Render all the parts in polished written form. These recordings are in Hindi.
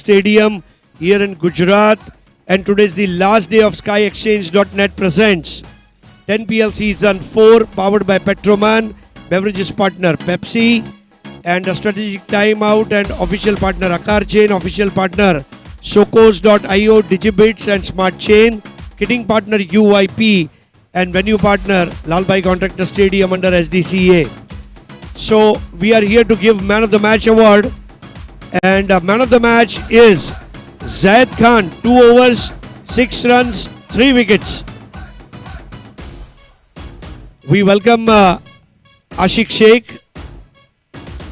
Stadium here in Gujarat. And today is the last day of SkyExchange.net presents 10PL Season 4 powered by Petroman, beverages partner Pepsi, and a strategic timeout and official partner Akar Chain, official partner Shokos.io, Digibits and Smart Chain, kitting partner UYP, and venue partner Lalbhai Contractor Stadium under SDCA. So we are here to give Man of the Match award, and Man of the Match is Zaid Khan, 2 overs, 6 runs, 3 wickets. We welcome Ashik Sheikh,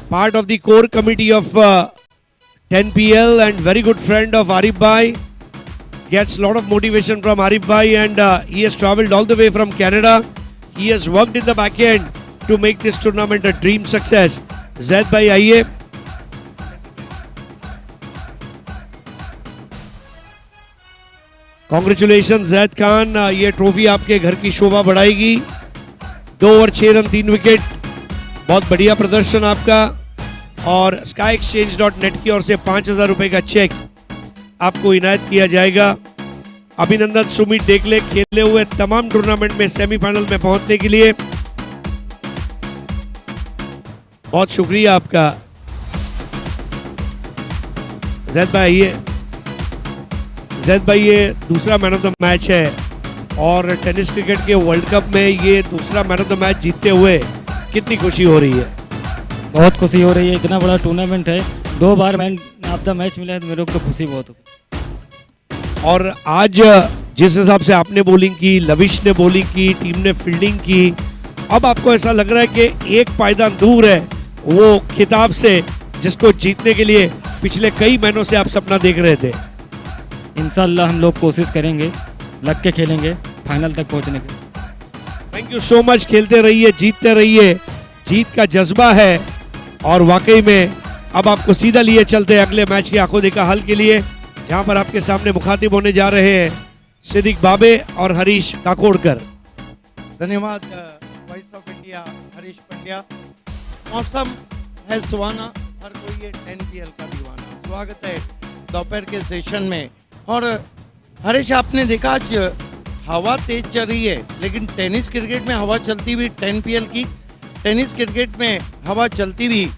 part of the core committee of 10PL and very good friend of Arif Bhai. Gets a lot of motivation from Arif Bhai, and he has travelled all the way from Canada. He has worked in the back end to make this tournament a dream success. Zaid Bhai, आइए. Congratulations Zaid Khan, ये ट्रॉफी आपके घर की शोभा बढ़ाएगी. 2 ओवर 6 रन 3 विकेट, बहुत बढ़िया प्रदर्शन आपका. और SkyExchange.net की ओर से 5,000 रुपए का चेक आपको इनायत किया जाएगा. अभिनंदन सुमित डेकले खेले हुए तमाम टूर्नामेंट में सेमीफाइनल में पहुंचने के लिए बहुत शुक्रिया आपका. जैद भाई ये दूसरा मैन ऑफ द मैच है, और टेनिस क्रिकेट के वर्ल्ड कप में ये दूसरा मैन ऑफ द मैच जीतते हुए कितनी खुशी हो रही है? बहुत खुशी हो रही है. इतना बड़ा टूर्नामेंट है, 2 बार मैन ऑफ द मैच मिला है, तो मेरे को तो खुशी बहुत हो. और आज जिस हिसाब से आपने बॉलिंग की, लविश ने बॉलिंग की, टीम ने फील्डिंग की, अब आपको ऐसा लग रहा है कि एक पायदान दूर है वो खिताब से जिसको जीतने के लिए पिछले कई महीनों से आप सपना देख रहे थे. इंशाल्लाह हम लोग कोशिश करेंगे, लग के खेलेंगे फाइनल तक पहुंचने के. Thank you so much. खेलते रहिए, जीतते रहिए, जीत का जज्बा है. और वाकई में अब आपको सीधा लिए चलते हैं अगले मैच के आंखों देखा हल के लिए, जहां पर आपके सामने मुखातिब होने जा रहे हैं सिद्दीक बाबे और हरीश काकोड़कर. धन्यवाद voice of India Harish Pandya. मौसम है सुहाना, हर कोई ये 10PL का दीवाना. स्वागत है दोपहर के सेशन में. और हरीश, आपने देखा आज हवा तेज चल रही है, लेकिन टेनिस क्रिकेट में हवा चलती हुई 10PL की, टेनिस क्रिकेट में हवा चलती हुई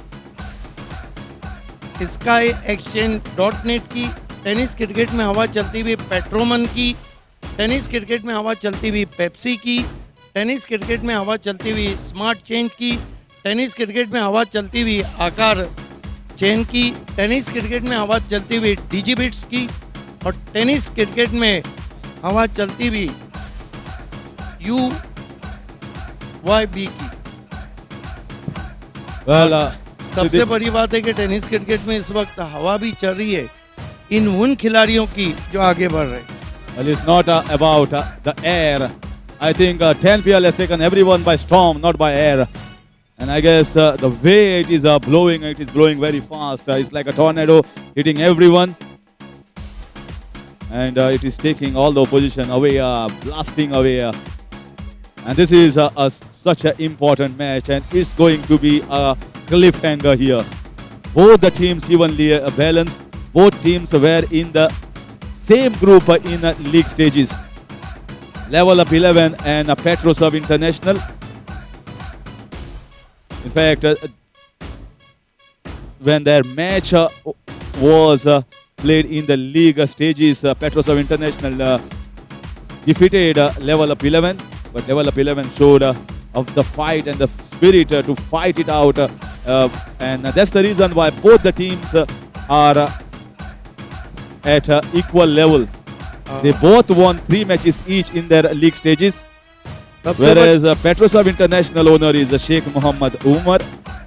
SkyExchange.net की, टेनिस क्रिकेट में हवा चलती हुई पेट्रोमन की, टेनिस क्रिकेट में हवा चलती हुई पेप्सी की, टेनिस क्रिकेट में हवा चलती हुई स्मार्ट चेन की, टेनिस क्रिकेट में हवा चलती हुई आकार चेन की, टेनिस क्रिकेट में हवा चलती हुई डिजिबिट्स की, और टेनिस क्रिकेट में हवा चलती हुई UYB की. सबसे बड़ी बात है कि टेनिस क्रिकेट में इस वक्त हवा भी चल रही है इन उन खिलाड़ियों की जो आगे बढ़ रहे हैं. Well, it's not about the air. I think 10PL has taken everyone by storm, not by air. And I guess the way it is blowing, it is blowing very fast. It's like a tornado hitting everyone. And it is taking all the opposition away, blasting away. And this is such an important match, and it's going to be a cliffhanger here. Both the teams evenly balanced. Both teams were in the same group in league stages. Level Up 11 and Petrosov International. In fact, when their match was played in the league stages, Petrosov International defeated Level Up 11. But Level Up 11 showed of the fight and the spirit to fight it out. And that's the reason why both the teams are at equal level. They both won 3 matches each in their league stages. Whereas Petrosov International owner is Sheikh Muhammad Umar,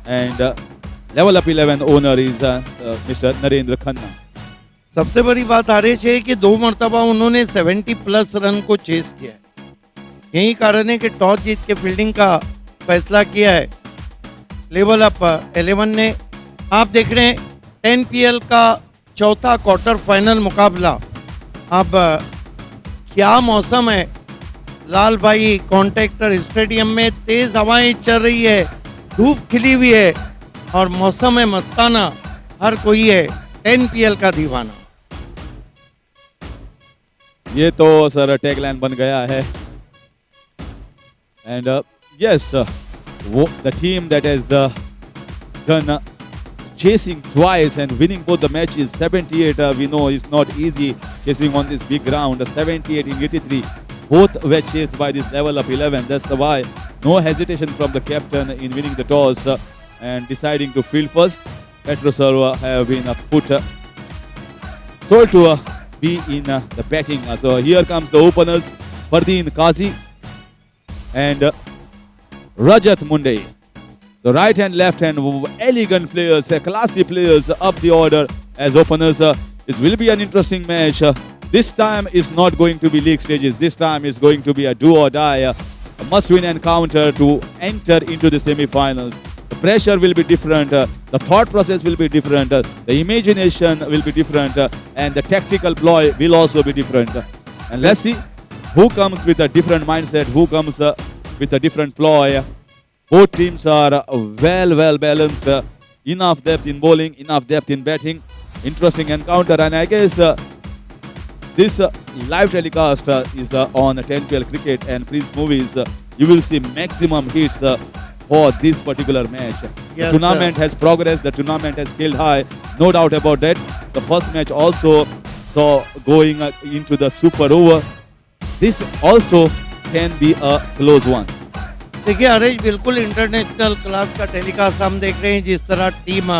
and Level Up 11 owner is Mr. Narendra Khanna. सबसे बड़ी बात हरीश है कि 2 मरतबा उन्होंने 70+ रन को चेस किया है. यही कारण है कि टॉस जीत के फील्डिंग का फैसला किया है लेवल अप 11 ने. आप देख रहे हैं 10PL का चौथा क्वार्टर फाइनल मुकाबला. अब क्या मौसम है लाल भाई कॉन्ट्रैक्टर स्टेडियम में. तेज़ हवाएं चल रही है, धूप खिली हुई है और मौसम है मस्ताना. हर कोई है 10 PL का दीवाना। ये तो सर टैगलाइन बन गया है। And yes, the team that has done chasing twice and winning both the matches, 78 we know is not easy chasing on this big ground. 78 in 83, both were chased by this level of 11. That's why no hesitation from the captain in winning the toss and deciding to field first. Petrosar have been told to be in the batting. So here comes the openers, Fardeen Qazi and Rajat Munde. So right hand, left hand, elegant players, classy players up the order as openers. It will be an interesting match. This time is not going to be league stages. This time is going to be a do or die, a must-win encounter to enter into the semi-finals. The pressure will be different. The thought process will be different. The imagination will be different. And the tactical ploy will also be different. And let's see who comes with a different mindset, who comes with a different ploy. Both teams are well balanced. Enough depth in bowling, enough depth in batting. Interesting encounter. And I guess this live telecast is on 10PL Cricket and Prince Movies. You will see maximum hits for this particular match. Yes, the tournament has progressed. The tournament has scaled high. No doubt about that. The first match also saw going into the super over. This also can be a close one. देखिए हरीश, बिल्कुल इंटरनेशनल क्लास का टेलीकास्ट हम देख रहे हैं। जिस तरह टीम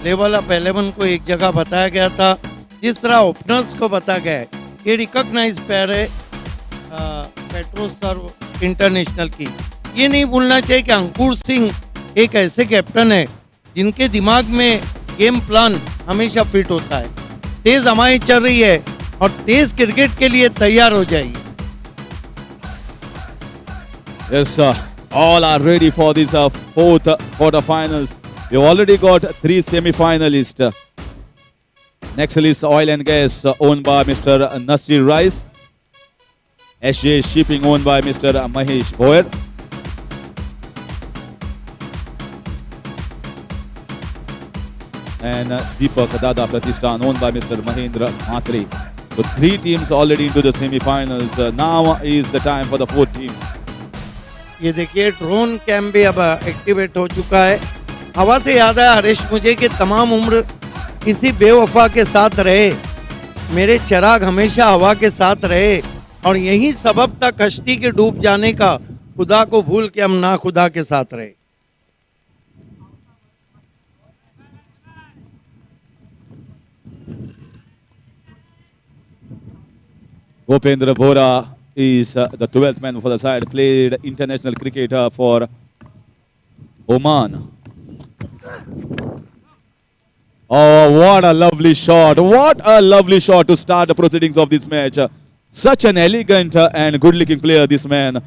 लेवल ऑफ 11 को एक जगह बताया गया था, जिस तरह ओपनर्स को बताया गया है, ये रिकॉग्नाइज पैर है पेट्रोसर इंटरनेशनल की। ये नहीं भूलना चाहिए कि अंकुर सिंह एक ऐसे कैप्टन है जिनके दिमाग में गेम प्लान हमेशा फिट होता है। तेज हवाएं चल रही है और तेज क्रिकेट के लिए तैयार हो जाइए। Yes, all are ready for this fourth quarterfinals. We've already got 3 semi-finalists. Next is oil and gas owned by Mr. Nasir Rice. SJ Shipping owned by Mr. Mahesh Boyer. And Deepak Dada Pratishthan owned by Mr. Mahendra Mhatre. So 3 teams already into the semi-finals. Now is the time for the 4th team. ये देखिए ड्रोन कैम भी अब एक्टिवेट हो चुका है। हवा से याद है हरीश मुझे कि तमाम उम्र किसी बेवफा के साथ रहे, मेरे चिराग हमेशा हवा के साथ रहे, और यही सबब था कश्ती के डूब जाने का, खुदा को भूल के हम ना खुदा के साथ रहे। Gopendra Bora is the 12th man for the side, played international cricket for Oman. Oh, what a lovely shot. What a lovely shot to start the proceedings of this match. Such an elegant and good-looking player, this man.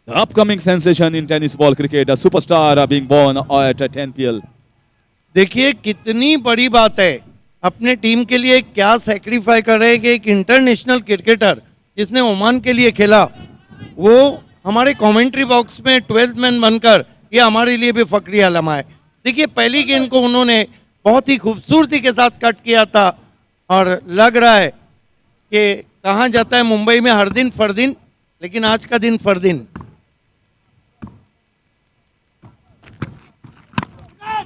The upcoming sensation in tennis ball cricket, a superstar being born at 10PL. देखिए कितनी बड़ी बात है, अपने टीम के लिए क्या सेक्रीफाई कर रहे हैं कि एक इंटरनेशनल क्रिकेटर जिसने ओमान के लिए खेला, वो हमारे कमेंट्री बॉक्स में 12th मैन बनकर, ये हमारे लिए भी फख्री अलमा है। देखिए पहली गेंद को उन्होंने बहुत ही खूबसूरती के साथ कट किया था, और लग रहा है कि कहाँ जाता है मुंबई में हर दिन फरदीन, लेकिन आज का दिन Fardeen.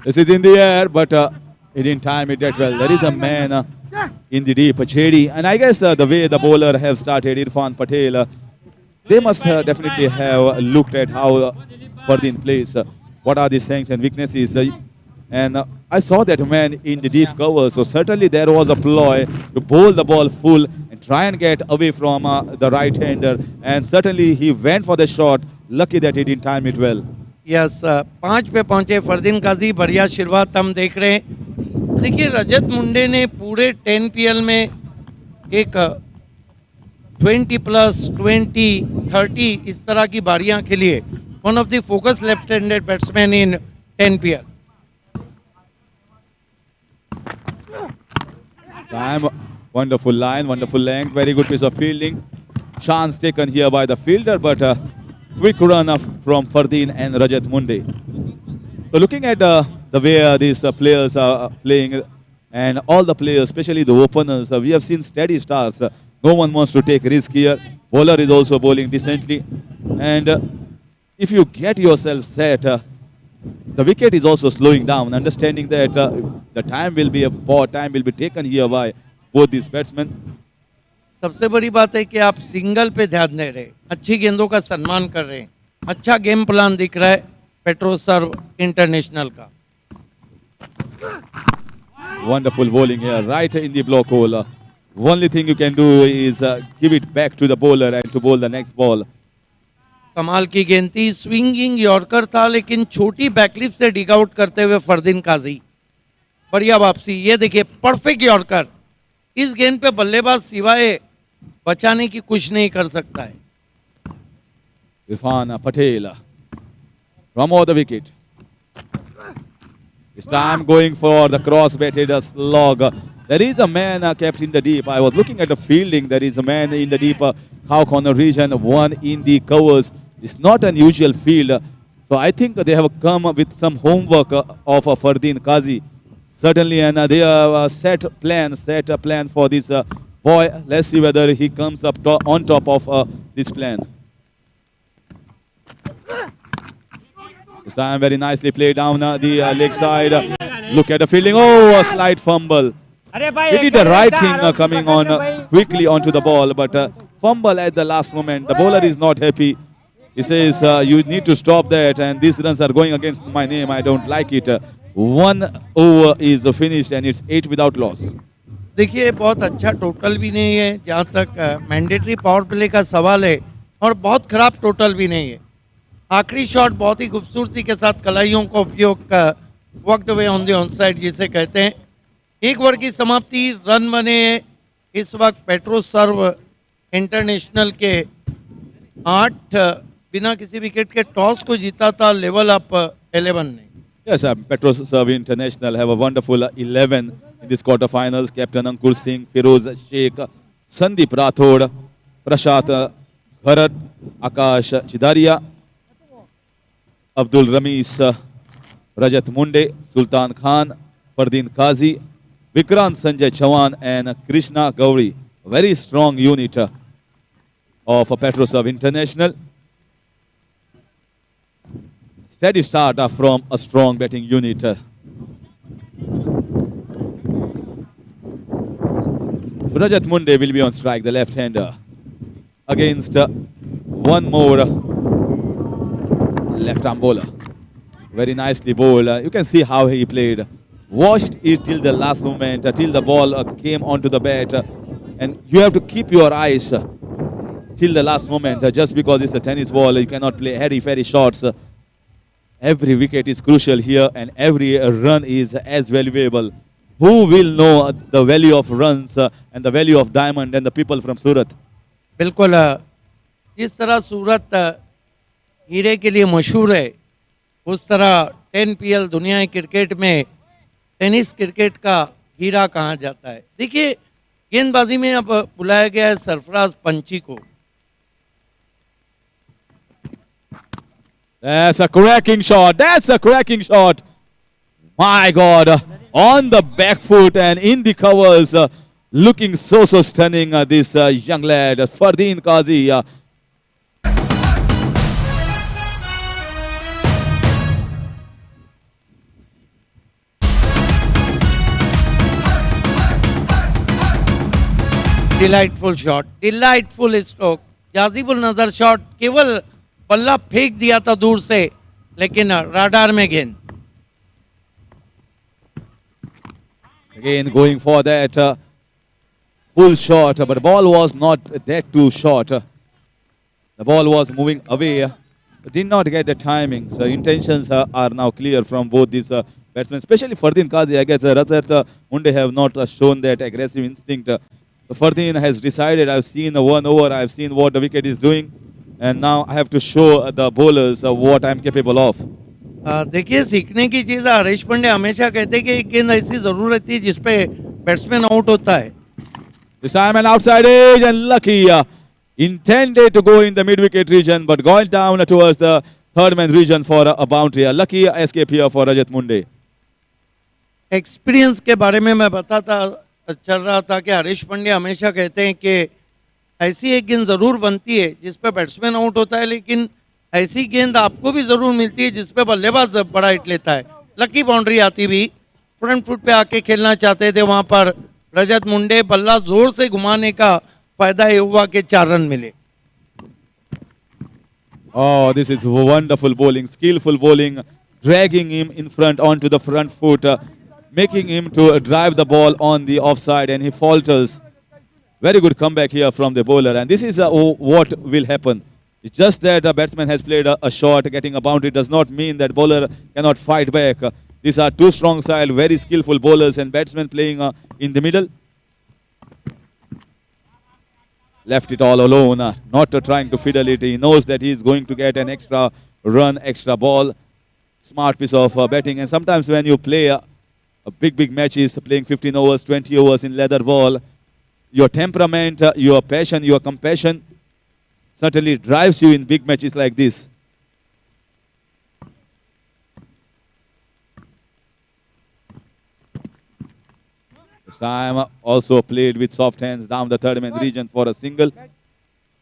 This is in the air, but he didn't time it that well. There is a man in the deep, Chedi, and I guess the way the bowler have started, Irfan Patel, they must definitely have looked at how Fardeen plays, what are the strengths and weaknesses, and I saw that man in the deep cover, so certainly there was a ploy to bowl the ball full and try and get away from the right-hander, and certainly he went for the shot, lucky that he didn't time it well. Yes 5 पे पहुंचे फरदीन काजी, बढ़िया शुरुआत हम देख रहे हैं। देखिए रजत मुंडे ने पूरे 10PL में एक 20+, 20, 30 इस तरह की बारियां खेली है। One of the focus left handed batsman in 10PL। Time, wonderful line, wonderful length, very good piece of fielding. Chance taken here by the fielder, but quick run up from Fardeen and Rajat Munde. So looking at the way these players are playing, and all the players, especially the openers, we have seen steady starts. No one wants to take risk here. Bowler is also bowling decently, and if you get yourself set, the wicket is also slowing down, understanding that the time will be taken here by both these batsmen. सबसे बड़ी बात है कि आप सिंगल पे ध्यान दे रहे हैं, अच्छी गेंदों का सम्मान कर रहे हैं, अच्छा गेम प्लान दिख रहा है पेट्रोसर्व इंटरनेशनल का. Wonderful bowling here, right in the block hole. Only thing you can do is give it back to the bowler and to bowl the next ball. कमाल की गेंद थी, स्विंगिंग यॉर्कर था, लेकिन छोटी बैकलिप से डिग आउट करते हुए फरदीन काजी, बढ़िया वापसी. ये देखिए परफेक्ट यॉर्कर. इस गेंद पे बल्लेबाज सिवाय बचाने की कुछ नहीं कर सकता है. Irfan Patel from over the wicket. This time going for the cross-batted slog. There is a man kept in the deep. I was looking at the fielding. There is a man in the deep cow corner region, one in the covers. It's not an usual field. So I think they have come with some homework of Fardeen Qazi. Certainly, and they have set a plan for this boy. Let's see whether he comes up on top of this plan. This time very nicely played down the leg side. Look at the fielding. Oh, a slight fumble. He did the right thing coming on quickly onto the ball, but fumble at the last moment. The bowler is not happy. He says, you need to stop that, and these runs are going against my name. I don't like it. 1 over is finished, and it's 8 without loss. देखिए बहुत अच्छा टोटल भी नहीं है जहाँ तक मैंडेटरी पावर प्ले का सवाल है, और बहुत खराब टोटल भी नहीं है. आखिरी शॉट बहुत ही खूबसूरती के साथ कलाइयों का उपयोग worked way on the on side जिसे कहते हैं. 1 ओवर की समाप्ति, रन बने इस वक्त पेट्रोसर्व इंटरनेशनल के 8 बिना किसी विकेट के टॉस को जीता था लेवल अप 11 ने. Yes, Petroserve International have a wonderful 11 in this quarterfinals. Captain Ankur Singh, Firoz Sheikh, Sandeep Rathod, Prashant Bharat, Akash Chidaria, Abdul Ramees, Rajat Munde, Sultan Khan, Fardeen Qazi, Vikrant Sanjay Chauhan, and Krishna Gauri. Very strong unit of Petroserve International. Steady start from a strong batting unit. Rajat Munde will be on strike, the left-hander, against one more left-arm bowler. Very nicely bowled. You can see how he played. Watched it till the last moment, till the ball came onto the bat. And you have to keep your eyes till the last moment. Just because it's a tennis ball, you cannot play airy-fairy shots. Every wicket is crucial here, and every run is as valuable. Who will know the value of runs and the value of diamond and the people from Surat? बिल्कुल. जिस तरह सूरत हीरे के लिए मशहूर है, उस तरह 10PL दुनिया क्रिकेट में टेनिस क्रिकेट का हीरा कहा जाता है. देखिए गेंदबाजी में अब बुलाया गया है सरफराज पंची को. That's a cracking shot. That's a cracking shot. My God. On the back foot and in the covers. Looking so stunning, this young lad, Fardeen Qazi. Delightful shot, delightful stroke, Jajibul Nazar shot. केवल बल्ला फेंक दिया था दूर से, लेकिन राडार में गेंद. Again going for that full shot, but the ball was not that too short. The ball was moving away, did not get the timing. So intentions are now clear from both these batsmen, especially Fardeen Qazi. I guess Rajat Munde have not shown that aggressive instinct. Fardeen has decided, I've seen 1 over, I've seen what the wicket is doing, and now I have to show the bowlers what I'm capable of. देखिए सीखने की चीज़ है. हरीश पांडे हमेशा कहते हैं कि एक गेंद ऐसी ज़रूर रहती है जिसपे बैट्समैन आउट होता है. This time an outside edge, and Lucky intended to go in the mid-wicket region, but going down towards the third man region for a boundary. A lucky escape here for Rajat Munde. Experience के बारे में मैं बताता चल रहा था कि हरीश पांड्या हमेशा कहते हैं कि ऐसी एक गेंद ज़रूर बनती है जिस पे बैट्समैन आउट होता है, लेकिन ऐसी गेंद आपको भी ज़रूर मिलती है जिस पे बल्लेबाज बड़ा हिट लेता है। लकी बाउंड्री आती भी, फ्रंट फुट पे आके खेलना चाहते थे, वहाँ पर रजत मुंडे बल्ला जोर से घुमाने का फायदा ये हुआ कि 4 रन मिले। Oh, this is wonderful bowling, skillful bowling, dragging him in front onto the front foot, making him to drive the ball on the offside, and he falters. Very good comeback here from the bowler, and this is what will happen. It's just that a batsman has played a shot, getting a boundary does not mean that bowler cannot fight back. These are two strong side, very skillful bowlers and batsmen playing in the middle. Left it all alone, not trying to fiddle it. He knows that he is going to get an extra run, extra ball. Smart piece of batting. And sometimes when you play a big matches, playing 15 overs, 20 overs in leather ball, your temperament, your passion, your compassion certainly drives you in big matches like this. This time also played with soft hands down the third man region for a single.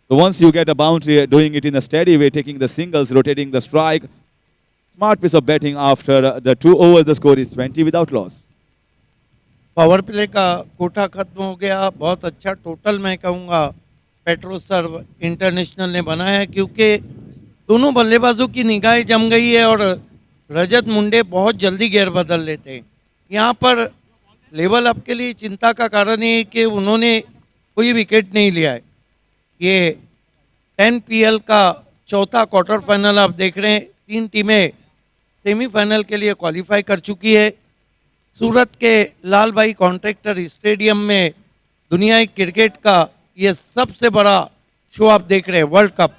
So once you get a boundary, doing it in a steady way, taking the singles, rotating the strike. Smart piece of batting after the 2 overs, the score is 20 without loss. Power play का कोटा खत्म हो गया। बहुत अच्छा टोटल मैं कहूँगा पेट्रो सर्व इंटरनेशनल ने बनाया है, क्योंकि दोनों बल्लेबाजों की निगाहें जम गई है और रजत मुंडे बहुत जल्दी गेयर बदल लेते हैं। यहाँ पर लेवल अप के लिए चिंता का कारण है कि उन्होंने कोई विकेट नहीं लिया है। ये 10 PL का चौथा क्वार्टर फाइनल आप देख रहे हैं। 3 टीमें सेमीफाइनल के लिए क्वालिफाई कर चुकी है। सूरत के लाल भाई कॉन्ट्रैक्टर स्टेडियम में दुनिया क्रिकेट का ये सबसे बड़ा शो आप देख रहे हैं, वर्ल्ड कप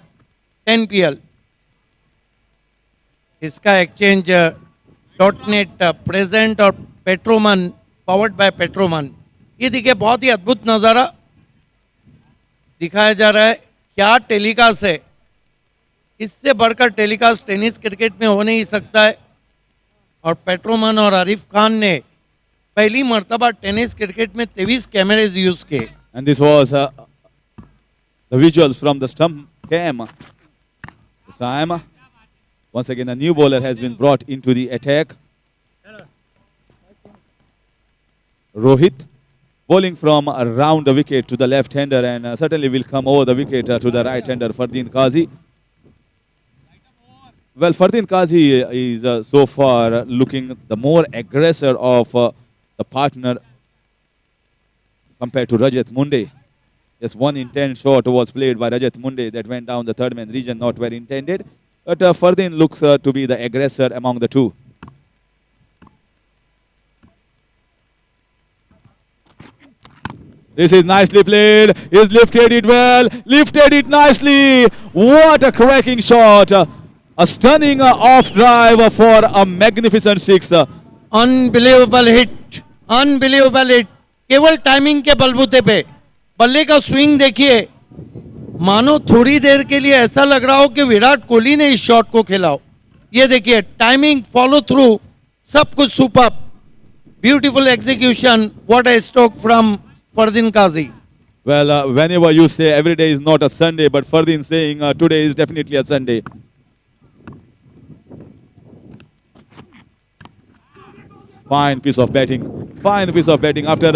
10 PL। इसका एक्सचेंज .net प्रेजेंट और पेट्रोमन पावर्ड बाय पेट्रोमन। ये देखिए बहुत ही अद्भुत नज़ारा दिखाया जा रहा है। क्या टेलीकास्ट है, इससे बढ़कर टेलीकास्ट टेनिस क्रिकेट में हो नहीं सकता है। और पेट्रोमन और आरिफ खान ने पहली मर्तबा टेनिस क्रिकेट में 23 कैमरेज यूज किए। And this was the visuals from the stump cam. This time, once again, a new bowler has been brought into the attack. Rohit bowling from around the wicket to the left-hander, and certainly will come over the wicket to the right-hander, Fardeen Qazi. Well, Fardeen Qazi is so far looking the more aggressor of the partner compared to Rajat Munde. Just one intent shot was played by Rajat Munde that went down the third man region, not very intended. But Fardeen looks to be the aggressor among the two. This is nicely played. He's lifted it well. Lifted it nicely. What a cracking shot. A stunning off drive for a magnificent six. Unbelievable hit, unbelievable hit. केवल टाइमिंग के बलबूते पे बल्ले का स्विंग देखिए, मानो थोड़ी देर के लिए ऐसा लग रहा हो कि विराट कोहली ने इस शॉट को खेला हो। ये देखिए टाइमिंग, फॉलो थ्रू, सब कुछ super. Beautiful execution, what a stroke from Fardeen Qazi. Well, whenever you say every day is not a Sunday, but Fardeen saying today is definitely a Sunday. Fine piece of batting. Fine piece of batting after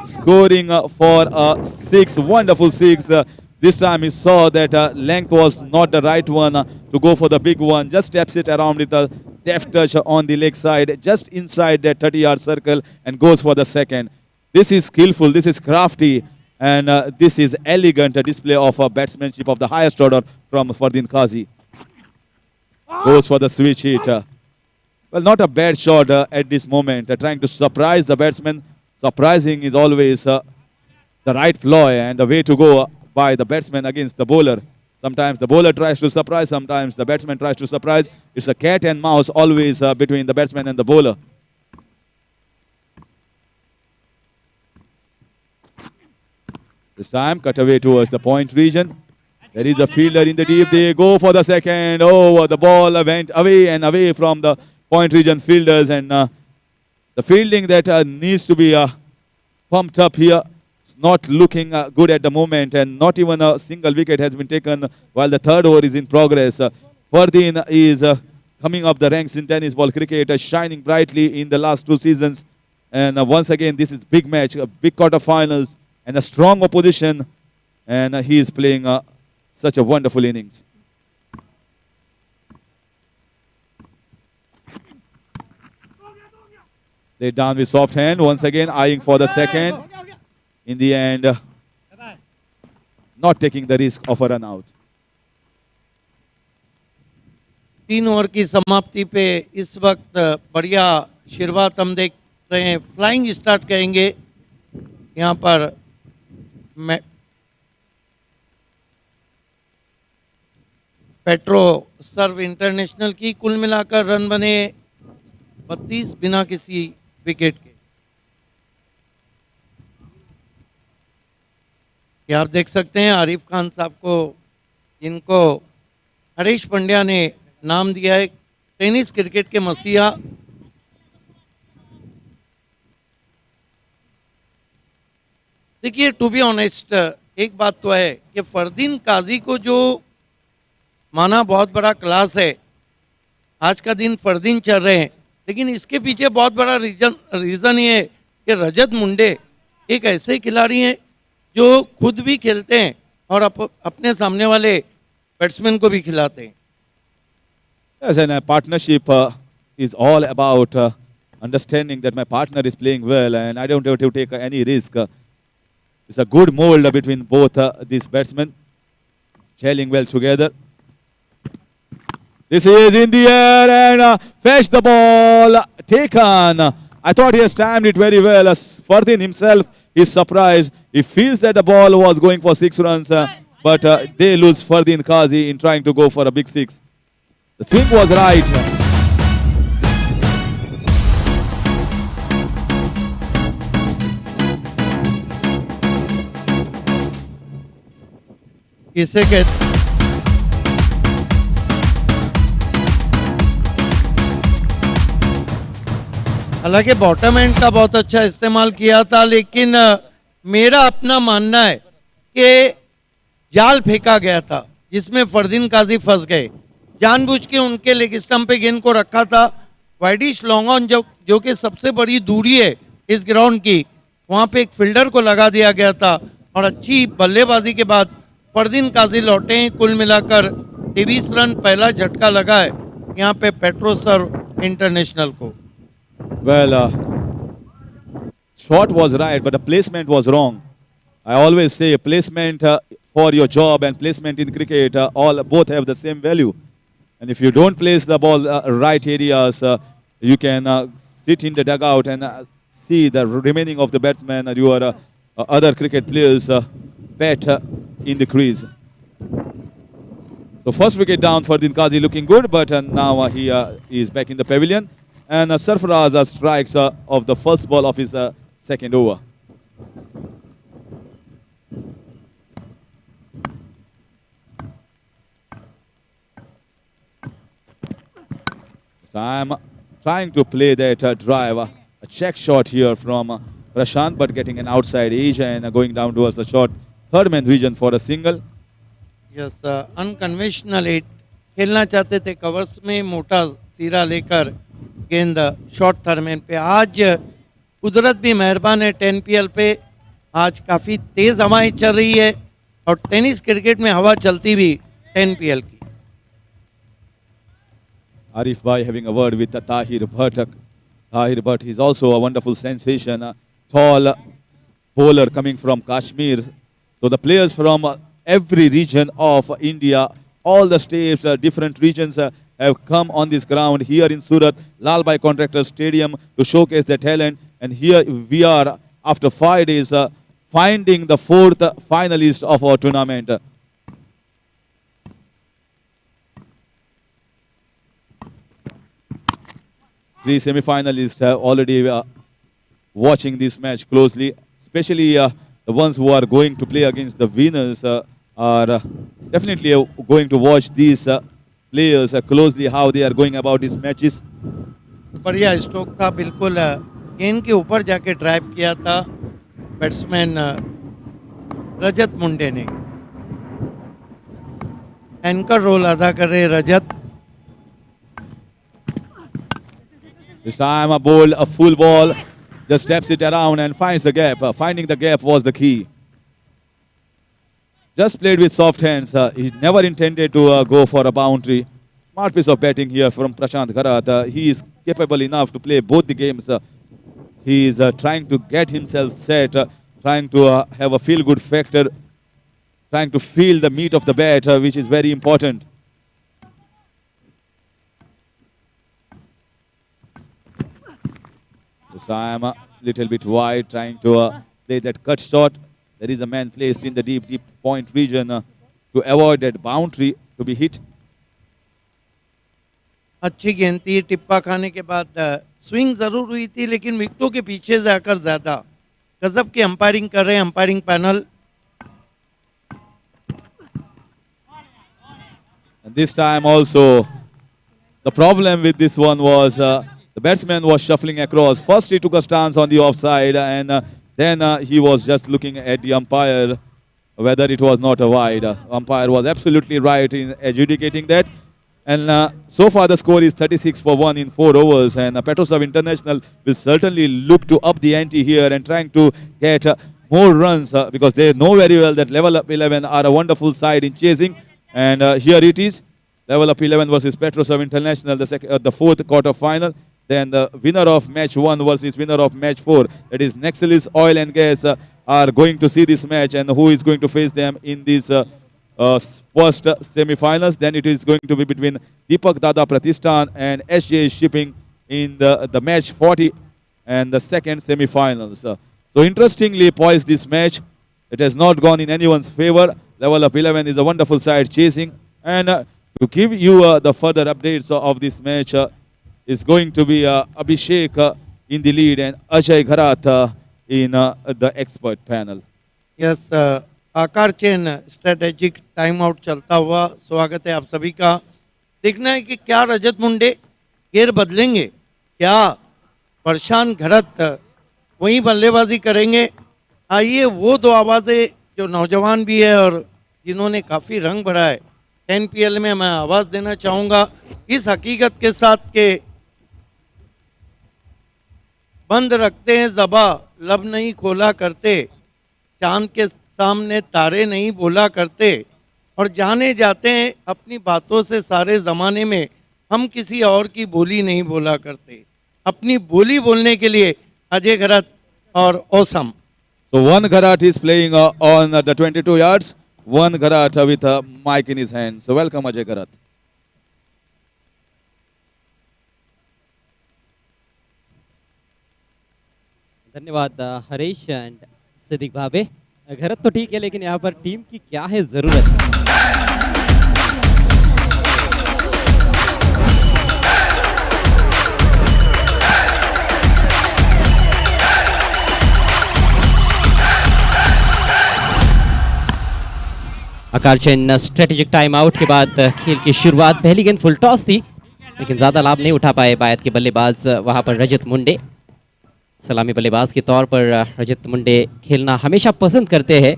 scoring for a six, wonderful six. This time he saw that length was not the right one to go for the big one. Just steps it around with a deft touch on the leg side, just inside that 30-yard circle, and goes for the second. This is skillful, this is crafty, and this is elegant display of batsmanship of the highest order from Fardeen Qazi. Goes for the switch hit. Well, not a bad shot at this moment, trying to surprise the batsman. Surprising is always the right ploy and the way to go by the batsman against the bowler. Sometimes the bowler tries to surprise, sometimes the batsman tries to surprise. It's a cat and mouse always between the batsman and the bowler. This time, cut away towards the point region. There is a fielder in the deep. They go for the second. Oh, the ball went away and away from the point region fielders. And The fielding that needs to be pumped up here. It's not looking good at the moment, and not even a single wicket has been taken while the third over is in progress. Fardeen is coming up the ranks in tennis ball cricket, shining brightly in the last 2 seasons. And once again, this is big match, big quarterfinals, and a strong opposition. And he is playing such a wonderful innings. They down with soft hand. Once again, eyeing for the second. In the end, not taking the risk of a run out. 3 over की समाप्ति पे इस वक्त बढ़िया शुरुआत हम देख रहे हैं। फ्लाइंग स्टार्ट कहेंगे यहाँ पर। पेट्रो सर्व इंटरनेशनल की कुल मिलाकर रन बने 32 बिना किसी विकेट के। ये आप देख सकते हैं आरिफ खान साहब को, जिनको हरीश पंड्या ने नाम दिया है टेनिस क्रिकेट के मसीहा। देखिए, टू बी ऑनेस्ट, एक बात तो है कि फरदीन काजी को जो माना बहुत बड़ा क्लास है, आज का दिन फरदीन चल रहे हैं, लेकिन इसके पीछे बहुत बड़ा रीज़न ये है कि रजत मुंडे एक ऐसे खिलाड़ी हैं जो खुद भी खेलते हैं और अपने सामने वाले बैट्समैन को भी खिलाते हैं। Yes, and a partnership is all about understanding that my partner is playing well and I don't have to take any risk. It's a good mold between both these batsmen, gelling well together. This is in the air and fetch the ball, taken. I thought he has timed it very well. Fardeen himself is surprised. He feels that the ball was going for 6 runs, but they lose Fardeen Kazi in trying to go for a big 6. The swing was right. किसे कहते हालांकि बॉटम एंड का बहुत अच्छा इस्तेमाल किया था, लेकिन मेरा अपना मानना है कि जाल फेंका गया था जिसमें फरदीन काजी फंस गए। जानबूझ के उनके लेग स्टंप पे गेंद को रखा था। वाइडिश लॉन्ग ऑन जो कि सबसे बड़ी दूरी है इस ग्राउंड की, वहाँ पे एक फील्डर को लगा दिया गया था और अच्छी बल्लेबाजी के बाद फरदीन काजी लौटे हैं। कुल मिलाकर 23 रन पहला झटका लगा है यहाँ पे पेट्रो सर्व इंटरनेशनल को। Well, shot was right, but the placement was wrong. I always say placement for your job and placement in cricket, both have the same value. And if you don't place the ball right areas, you can sit in the dugout and see the remaining of the batsmen or your other cricket players bat in the crease. So first wicket down for Fardeen Kazi, looking good, but now he is back in the pavilion. And Sarfaraz strikes of the first ball of his second over. So I'm trying to play that drive, a check shot here from Prashant, but getting an outside edge and going down towards the short third man region for a single. Yes, unconventional hit खेलना चाहते थे, कवर्स में मोटा सिरा लेकर गेंद शॉर्ट थर्ड पे। आज कुदरत भी मेहरबान है 10 PL पे, आज काफ़ी तेज़ हवाएं चल रही है और टेनिस क्रिकेट में हवा चलती भी 10 PL की। Arif Bhai having a word with Tahir Bhatt. Tahir Bhatt is also a wonderful sensation, a tall bowler coming from Kashmir. So the players from every region of India, all the states, different regions have come on this ground here in Surat, Lal Bhai Contractor Stadium to showcase their talent. And here we are after 5 days finding the 4th finalist of our tournament. Three semi-finalists have already watching this match closely, especially the ones who are going to play against the winners are definitely going to watch these players closely, how they are going about these matches. बढ़िया स्ट्रोक था, बिल्कुल गेंद के ऊपर जाके ड्राइव किया था बैट्समैन रजत मुंडे ने। एंकर रोल अदा कर रहे रजत। This time a ball, a full ball, just steps it around and finds the gap. Finding the gap was the key. Just played with soft hands. He never intended to go for a boundary. Smart piece of batting here from Prashant Gharat. He is capable enough to play both the games. He is trying to get himself set, trying to have a feel-good factor, trying to feel the meat of the bat, which is very important. This time a little bit wide, trying to play that cut shot. There is a man placed in the deep point region to avoid that boundary to be hit. अच्छी गेंद थी, टिप्पा खाने के बाद स्विंग जरूर हुई थी, लेकिन विकेटों के पीछे जाकर ज्यादा गजब की अंपायरिंग कर रहे हैं umpiring panel. And this time also, the problem with this one was the batsman was shuffling across. First he took a stance on the offside, and then he was just looking at the umpire whether it was not a wide. Umpire was absolutely right in adjudicating that. And so far the score is 36 for 1 in 4 overs, and Petrosov International will certainly look to up the ante here and trying to get more runs because they know very well that Level Up 11 are a wonderful side in chasing. And here it is, Level Up 11 versus Petrosov International, the fourth quarter final. Then the winner of match 1 versus winner of match 4, that is Nexalis Oil and Gas, are going to see this match, and who is going to face them in this first semi-finals. Then it is going to be between Deepak Dada Pratishthan and SJ Shipping in the match 40 and the second semi-finals. So interestingly poised this match. It has not gone in anyone's favor. Level Up 11 is a wonderful side chasing. And to give you the further updates of this match is going to be Abhishek in the lead and Ajay Gharat in the expert panel. Yes, आकार चेन स्ट्रेटेजिक टाइम आउट चलता हुआ स्वागत है आप सभी का। देखना है कि क्या रजत मुंडे गेर बदलेंगे, क्या प्रशांत घरत वही बल्लेबाजी करेंगे। आइए वो दो आवाज़ें जो नौजवान भी है और जिन्होंने काफ़ी रंग भरा है 10PL में, मैं आवाज़ देना चाहूँगा इस हकीकत के साथ के बंद रखते हैं ज़बा, लब नहीं खोला करते, चांद के सामने तारे नहीं बोला करते, और जाने जाते हैं अपनी बातों से सारे ज़माने में, हम किसी और की बोली नहीं बोला करते। अपनी बोली बोलने के लिए अजय घरत और awesome. So one Gharat is playing on the 22 yards, one Gharat with a mic in his hand. So welcome Ajay Gharat. धन्यवाद हरीश एंड सिद्दीक भावे। घरत तो ठीक है, लेकिन यहाँ पर टीम की क्या है ज़रूरत। आकार चेन स्ट्रेटेजिक टाइम आउट के बाद खेल की शुरुआत, पहली गेंद फुल टॉस थी लेकिन ज़्यादा लाभ नहीं उठा पाए बायत के बल्लेबाज वहाँ पर रजत मुंडे। सलामी बल्लेबाज के तौर पर रजत मुंडे खेलना हमेशा पसंद करते हैं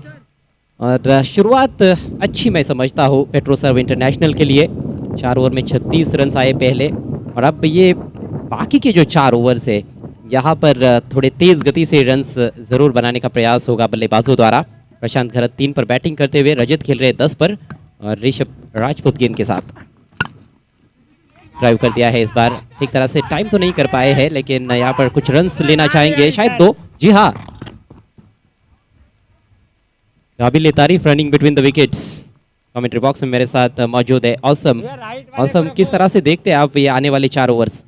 और शुरुआत अच्छी मैं समझता हूँ पेट्रोसर्व इंटरनेशनल के लिए। 4 ओवर में 36 रन आए पहले, और अब ये बाकी के जो 4 ओवर्स है यहाँ पर थोड़े तेज़ गति से रन्स ज़रूर बनाने का प्रयास होगा बल्लेबाजों द्वारा। प्रशांत घरत 3 पर बैटिंग करते हुए, रजत खेल रहे 10 पर और ऋषभ राजपूत गेंद के साथ ड्राइव कर दिया है। इस बार एक तरह से टाइम तो नहीं कर पाए हैं, लेकिन यहाँ पर कुछ रन्स लेना चाहेंगे, शायद 2। जी हाँ, काबिल तारीफ running between the wickets. Commentary box में मेरे साथ मौजूद है औसम। औसम, किस तरह से देखते हैं आप ये आने वाले 4 ओवर्स?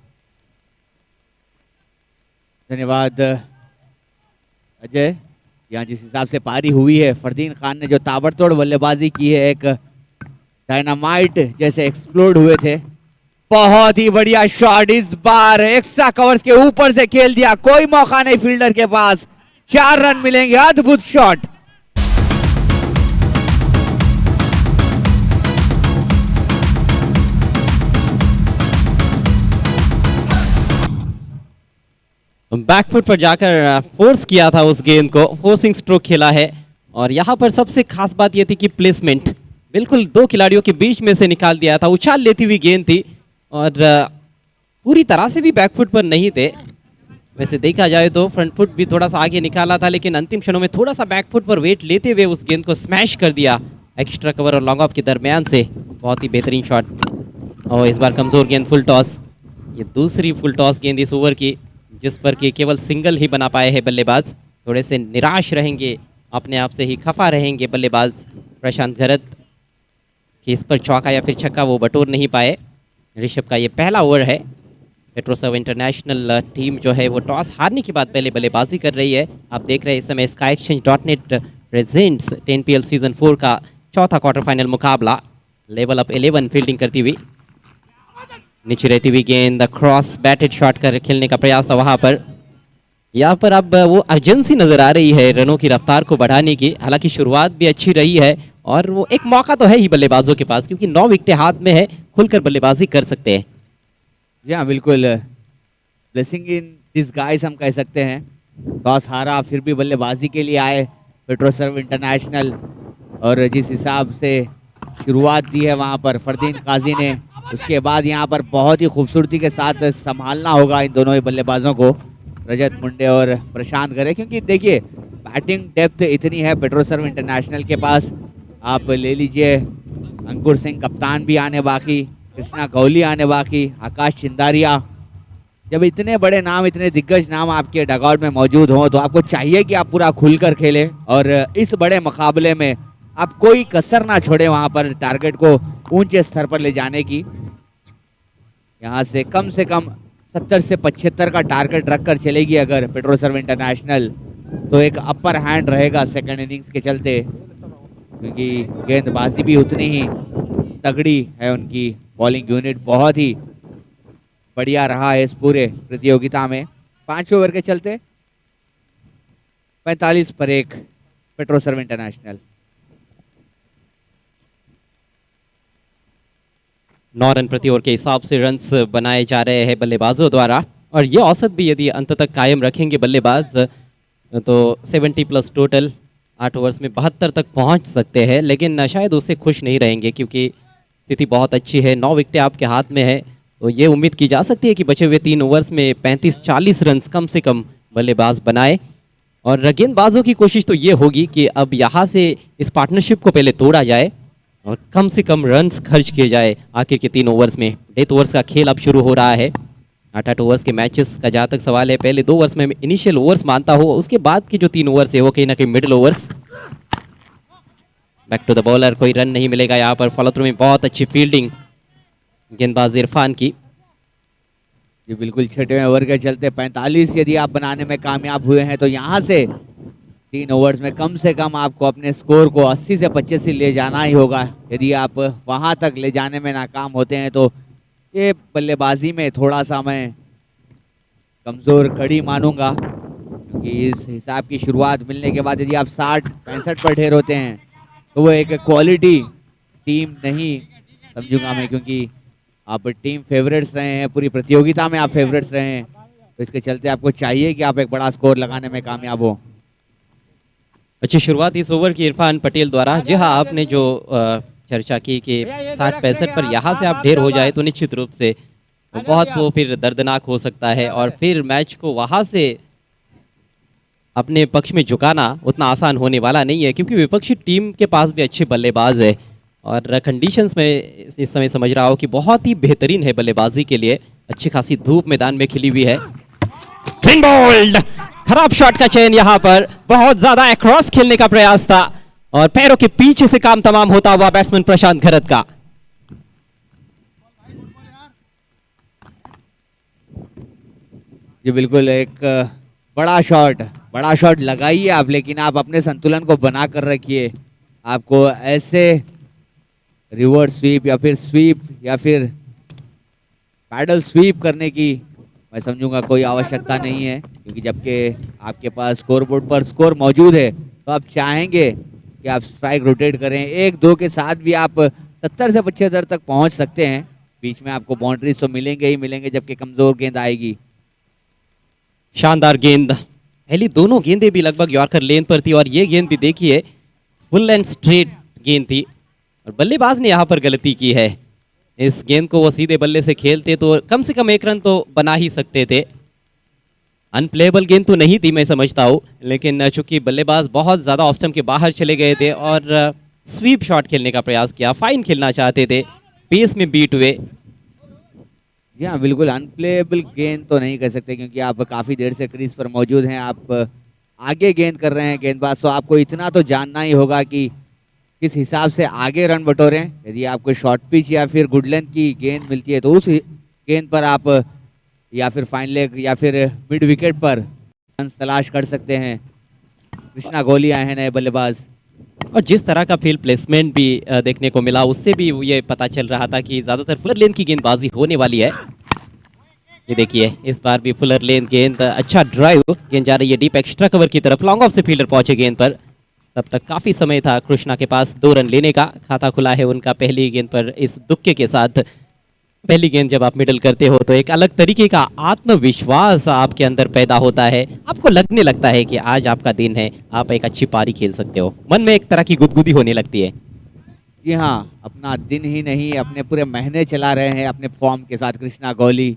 धन्यवाद अजय। यहाँ जिस हिसाब से पारी हुई है, फरदीन खान ने जो ताबड़तोड़ बल्लेबाजी की है, एक डायनामाइट जैसे एक्सप्लोड हुए थे। बहुत ही बढ़िया शॉट, इस बार एक्स्ट्रा कवर्स के ऊपर से खेल दिया, कोई मौका नहीं फील्डर के पास, 4 रन मिलेंगे। अद्भुत शॉट। बैकफुट पर जाकर फोर्स किया था उस गेंद को, फोर्सिंग स्ट्रोक खेला है। और यहाँ पर सबसे खास बात यह थी कि प्लेसमेंट बिल्कुल दो खिलाड़ियों के बीच में से निकाल दिया था, उछाल लेती हुई गेंद थी और पूरी तरह से भी बैकफुट पर नहीं थे। वैसे देखा जाए तो फ्रंट फुट भी थोड़ा सा आगे निकाला था, लेकिन अंतिम क्षणों में थोड़ा सा बैकफुट पर वेट लेते हुए उस गेंद को स्मैश कर दिया एक्स्ट्रा कवर और लॉन्ग ऑफ के दरमियान से। बहुत ही बेहतरीन शॉट। और इस बार कमज़ोर गेंद फुल टॉस, ये दूसरी फुल टॉस गेंद इस ओवर की जिस पर कि केवल सिंगल ही बना पाए हैं बल्लेबाज। थोड़े से निराश रहेंगे, अपने आप से ही खफा रहेंगे बल्लेबाज प्रशांत घरत कि इस पर चौका या फिर छक्का वो बटोर नहीं पाए। ऋषभ का ये पहला ओवर है। पेट्रोसर्व इंटरनेशनल टीम जो है वो टॉस हारने के बाद पहले बल्लेबाजी कर रही है। आप देख रहे हैं इस समय SkyExchange.net प्रेजेंट्स 10PL सीजन 4 का चौथा क्वार्टर फाइनल मुकाबला। लेवल अप 11 फील्डिंग करती हुई, नीचे रहती हुई गेंद क्रॉस बैटेड शॉट कर खेलने का प्रयास था वहां पर। यहाँ पर अब वो अर्जेंसी नजर आ रही है रनों की रफ्तार को बढ़ाने की। हालांकि शुरुआत भी अच्छी रही है और वो एक मौका तो है ही बल्लेबाजों के पास, क्योंकि 9 विकेटें हाथ में है, खुलकर बल्लेबाजी कर सकते हैं। जी हाँ, बिल्कुल ब्लेसिंग इन डिसगाइज हम कह सकते हैं। टॉस हारा फिर भी बल्लेबाजी के लिए आए पेट्रोसर्व इंटरनेशनल, और जिस हिसाब से शुरुआत दी है वहाँ पर फरदीन काजी ने, उसके बाद यहाँ पर बहुत ही खूबसूरती के साथ संभालना होगा इन दोनों ही बल्लेबाजों को, रजत मुंडे और प्रशांत घरे। क्योंकि देखिए बैटिंग डेप्थ इतनी है पेट्रोसर्व इंटरनेशनल के पास। आप ले लीजिए अंकुर सिंह कप्तान भी आने बाकी, कृष्णा कोहली आने बाकी, आकाश चिंदारिया। जब इतने बड़े नाम, इतने दिग्गज नाम आपके डगआउट में मौजूद हों तो आपको चाहिए कि आप पूरा खुलकर खेलें और इस बड़े मुकाबले में आप कोई कसर ना छोड़े वहाँ पर टारगेट को ऊंचे स्तर पर ले जाने की। यहाँ से कम 70 से 75 का टारगेट रखकर चलेगी अगर पेट्रोसर्व इंटरनेशनल, तो एक अपर हैंड रहेगा सेकंड इनिंग्स के चलते, क्योंकि गेंदबाजी भी उतनी ही तगड़ी है उनकी। बॉलिंग यूनिट बहुत ही बढ़िया रहा है इस पूरे प्रतियोगिता में। 5 ओवर के चलते 45 पर 1 पेट्रोसर्व इंटरनेशनल। 9 रन प्रति ओवर के हिसाब से रन्स बनाए जा रहे हैं बल्लेबाजों द्वारा, और ये औसत भी यदि अंत तक कायम रखेंगे बल्लेबाज तो 70 प्लस टोटल 8 ओवर्स में 72 तक पहुंच सकते हैं। लेकिन शायद उससे खुश नहीं रहेंगे क्योंकि स्थिति बहुत अच्छी है, 9 विकेटें आपके हाथ में है, तो ये उम्मीद की जा सकती है कि बचे हुए 3 ओवर्स में 35-40 रन कम से कम बल्लेबाज बनाए। और गेंदबाजों की कोशिश तो ये होगी कि अब यहाँ से इस पार्टनरशिप को पहले तोड़ा जाए और कम से कम रन्स खर्च किए जाए आखिर के 3 ओवर्स में। डेथ ओवर्स का खेल अब शुरू हो रहा है। 8-8 ओवर्स के मैचेस का जहाँ तक सवाल है, पहले 2 ओवर्स में इनिशियल ओवर्स मानता हो, उसके बाद के जो 3 ओवर्स है वो कहीं ना कहीं middle overs. Back to the bowler, कोई रन नहीं मिलेगा यहाँ पर। फॉलो थ्रू में बहुत अच्छी फील्डिंग गेंदबाज इरफान की। ये बिल्कुल 6वें ओवर के चलते 45 यदि आप बनाने में कामयाब हुए हैं तो यहाँ से 3 ओवर्स में कम से कम आपको अपने स्कोर को 80 से 85 ले जाना ही होगा। यदि आप वहाँ तक ले जाने में नाकाम होते हैं तो ये बल्लेबाजी में थोड़ा सा मैं कमज़ोर कड़ी मानूंगा, क्योंकि इस हिसाब की शुरुआत मिलने के बाद यदि आप 60-65 पर ढेर होते हैं तो वो एक क्वालिटी टीम नहीं समझूंगा मैं, क्योंकि आप टीम फेवरेट्स रहे हैं, पूरी प्रतियोगिता में आप फेवरेट्स रहे हैं, तो इसके चलते आपको चाहिए कि आप एक बड़ा स्कोर लगाने में कामयाब हो। अच्छी शुरुआत इस ओवर की इरफान पटेल द्वारा। जी हाँ, आपने जो चर्चा की कि 60-65 पर यहाँ से आप ढेर हो जाए तो निश्चित रूप से बहुत वो फिर दर्दनाक हो सकता है, और फिर मैच को वहाँ से अपने पक्ष में झुकाना उतना आसान होने वाला नहीं है, क्योंकि विपक्षी टीम के पास भी अच्छे बल्लेबाज है और कंडीशंस में इस समय समझ रहा हूँ कि बहुत ही बेहतरीन है बल्लेबाजी के लिए। अच्छी खासी धूप मैदान में खिली हुई है। क्लीन बोल्ड, खराब शॉट का चयन यहाँ पर, बहुत ज्यादा अक्रॉस खेलने का प्रयास था और पैरों के पीछे से काम तमाम होता हुआ बैट्समैन प्रशांत घरत का। जी बिल्कुल, एक बड़ा शॉट लगाइए आप, लेकिन आप अपने संतुलन को बना कर रखिए। आपको ऐसे रिवर्स स्वीप या फिर स्वीप या फिर पैडल स्वीप करने की मैं समझूंगा कोई आवश्यकता नहीं है, क्योंकि जबकि आपके पास स्कोर बोर्ड पर स्कोर मौजूद है तो आप चाहेंगे कि आप स्ट्राइक रोटेट करें। 1-2 के साथ भी आप 70 से 75 तक पहुंच सकते हैं। बीच में आपको बाउंड्रीज तो मिलेंगे ही मिलेंगे जबकि कमज़ोर गेंद आएगी। शानदार गेंद, पहली दोनों गेंदें भी लगभग यॉर्कर लेन पर थी और ये गेंद भी देखिए फुल एंड स्ट्रेट गेंद थी और बल्लेबाज ने यहाँ पर गलती की है। इस गेंद को वो सीधे बल्ले से खेलते तो कम से कम 1 रन तो बना ही सकते थे। अनप्लेबल गेंद तो नहीं थी मैं समझता हूँ, लेकिन चूंकि बल्लेबाज बहुत ज़्यादा ऑफ स्टंप के बाहर चले गए थे और स्वीप शॉट खेलने का प्रयास किया, फाइन खेलना चाहते थे, पेस में बीट हुए। जी हाँ, बिल्कुल अनप्लेबल गेंद तो नहीं कर सकते क्योंकि आप काफ़ी देर से क्रीज पर मौजूद हैं, आप आगे गेंद कर रहे हैं गेंदबाज, तो आपको इतना तो जानना ही होगा कि किस हिसाब से आगे रन बटोरें। यदि आपको शॉर्ट पिच या फिर गुड लेंथ की गेंद मिलती है तो उस गेंद पर आप या फिर फाइन लेग या फिर मिड विकेट पर रन तलाश कर सकते हैं। कृष्णा गोली आए हैं नए बल्लेबाज। और जिस तरह का फील्ड प्लेसमेंट भी देखने को मिला उससे भी ये पता चल रहा था कि ज़्यादातर फुलर लेन की गेंदबाजी होने वाली है। ये देखिए इस बार भी फुलर लेन गेंद, अच्छा ड्राइव, गेंद जा रही है डीप एक्स्ट्रा कवर की तरफ, लॉन्ग ऑफ से फील्डर पहुंचे गेंद पर। तब तक काफ़ी समय था कृष्णा के पास 2 रन लेने का, खाता खुला है उनका पहली गेंद पर इस दुक्के के साथ। पहली गेंद जब आप मिडल करते हो तो एक अलग तरीके का आत्मविश्वास आपके अंदर पैदा होता है, आपको लगने लगता है कि आज आपका दिन है, आप एक अच्छी पारी खेल सकते हो, मन में एक तरह की गुदगुदी होने लगती है। जी हाँ, अपना दिन ही नहीं अपने पूरे महीने चला रहे हैं अपने फॉर्म के साथ कृष्णा गोली।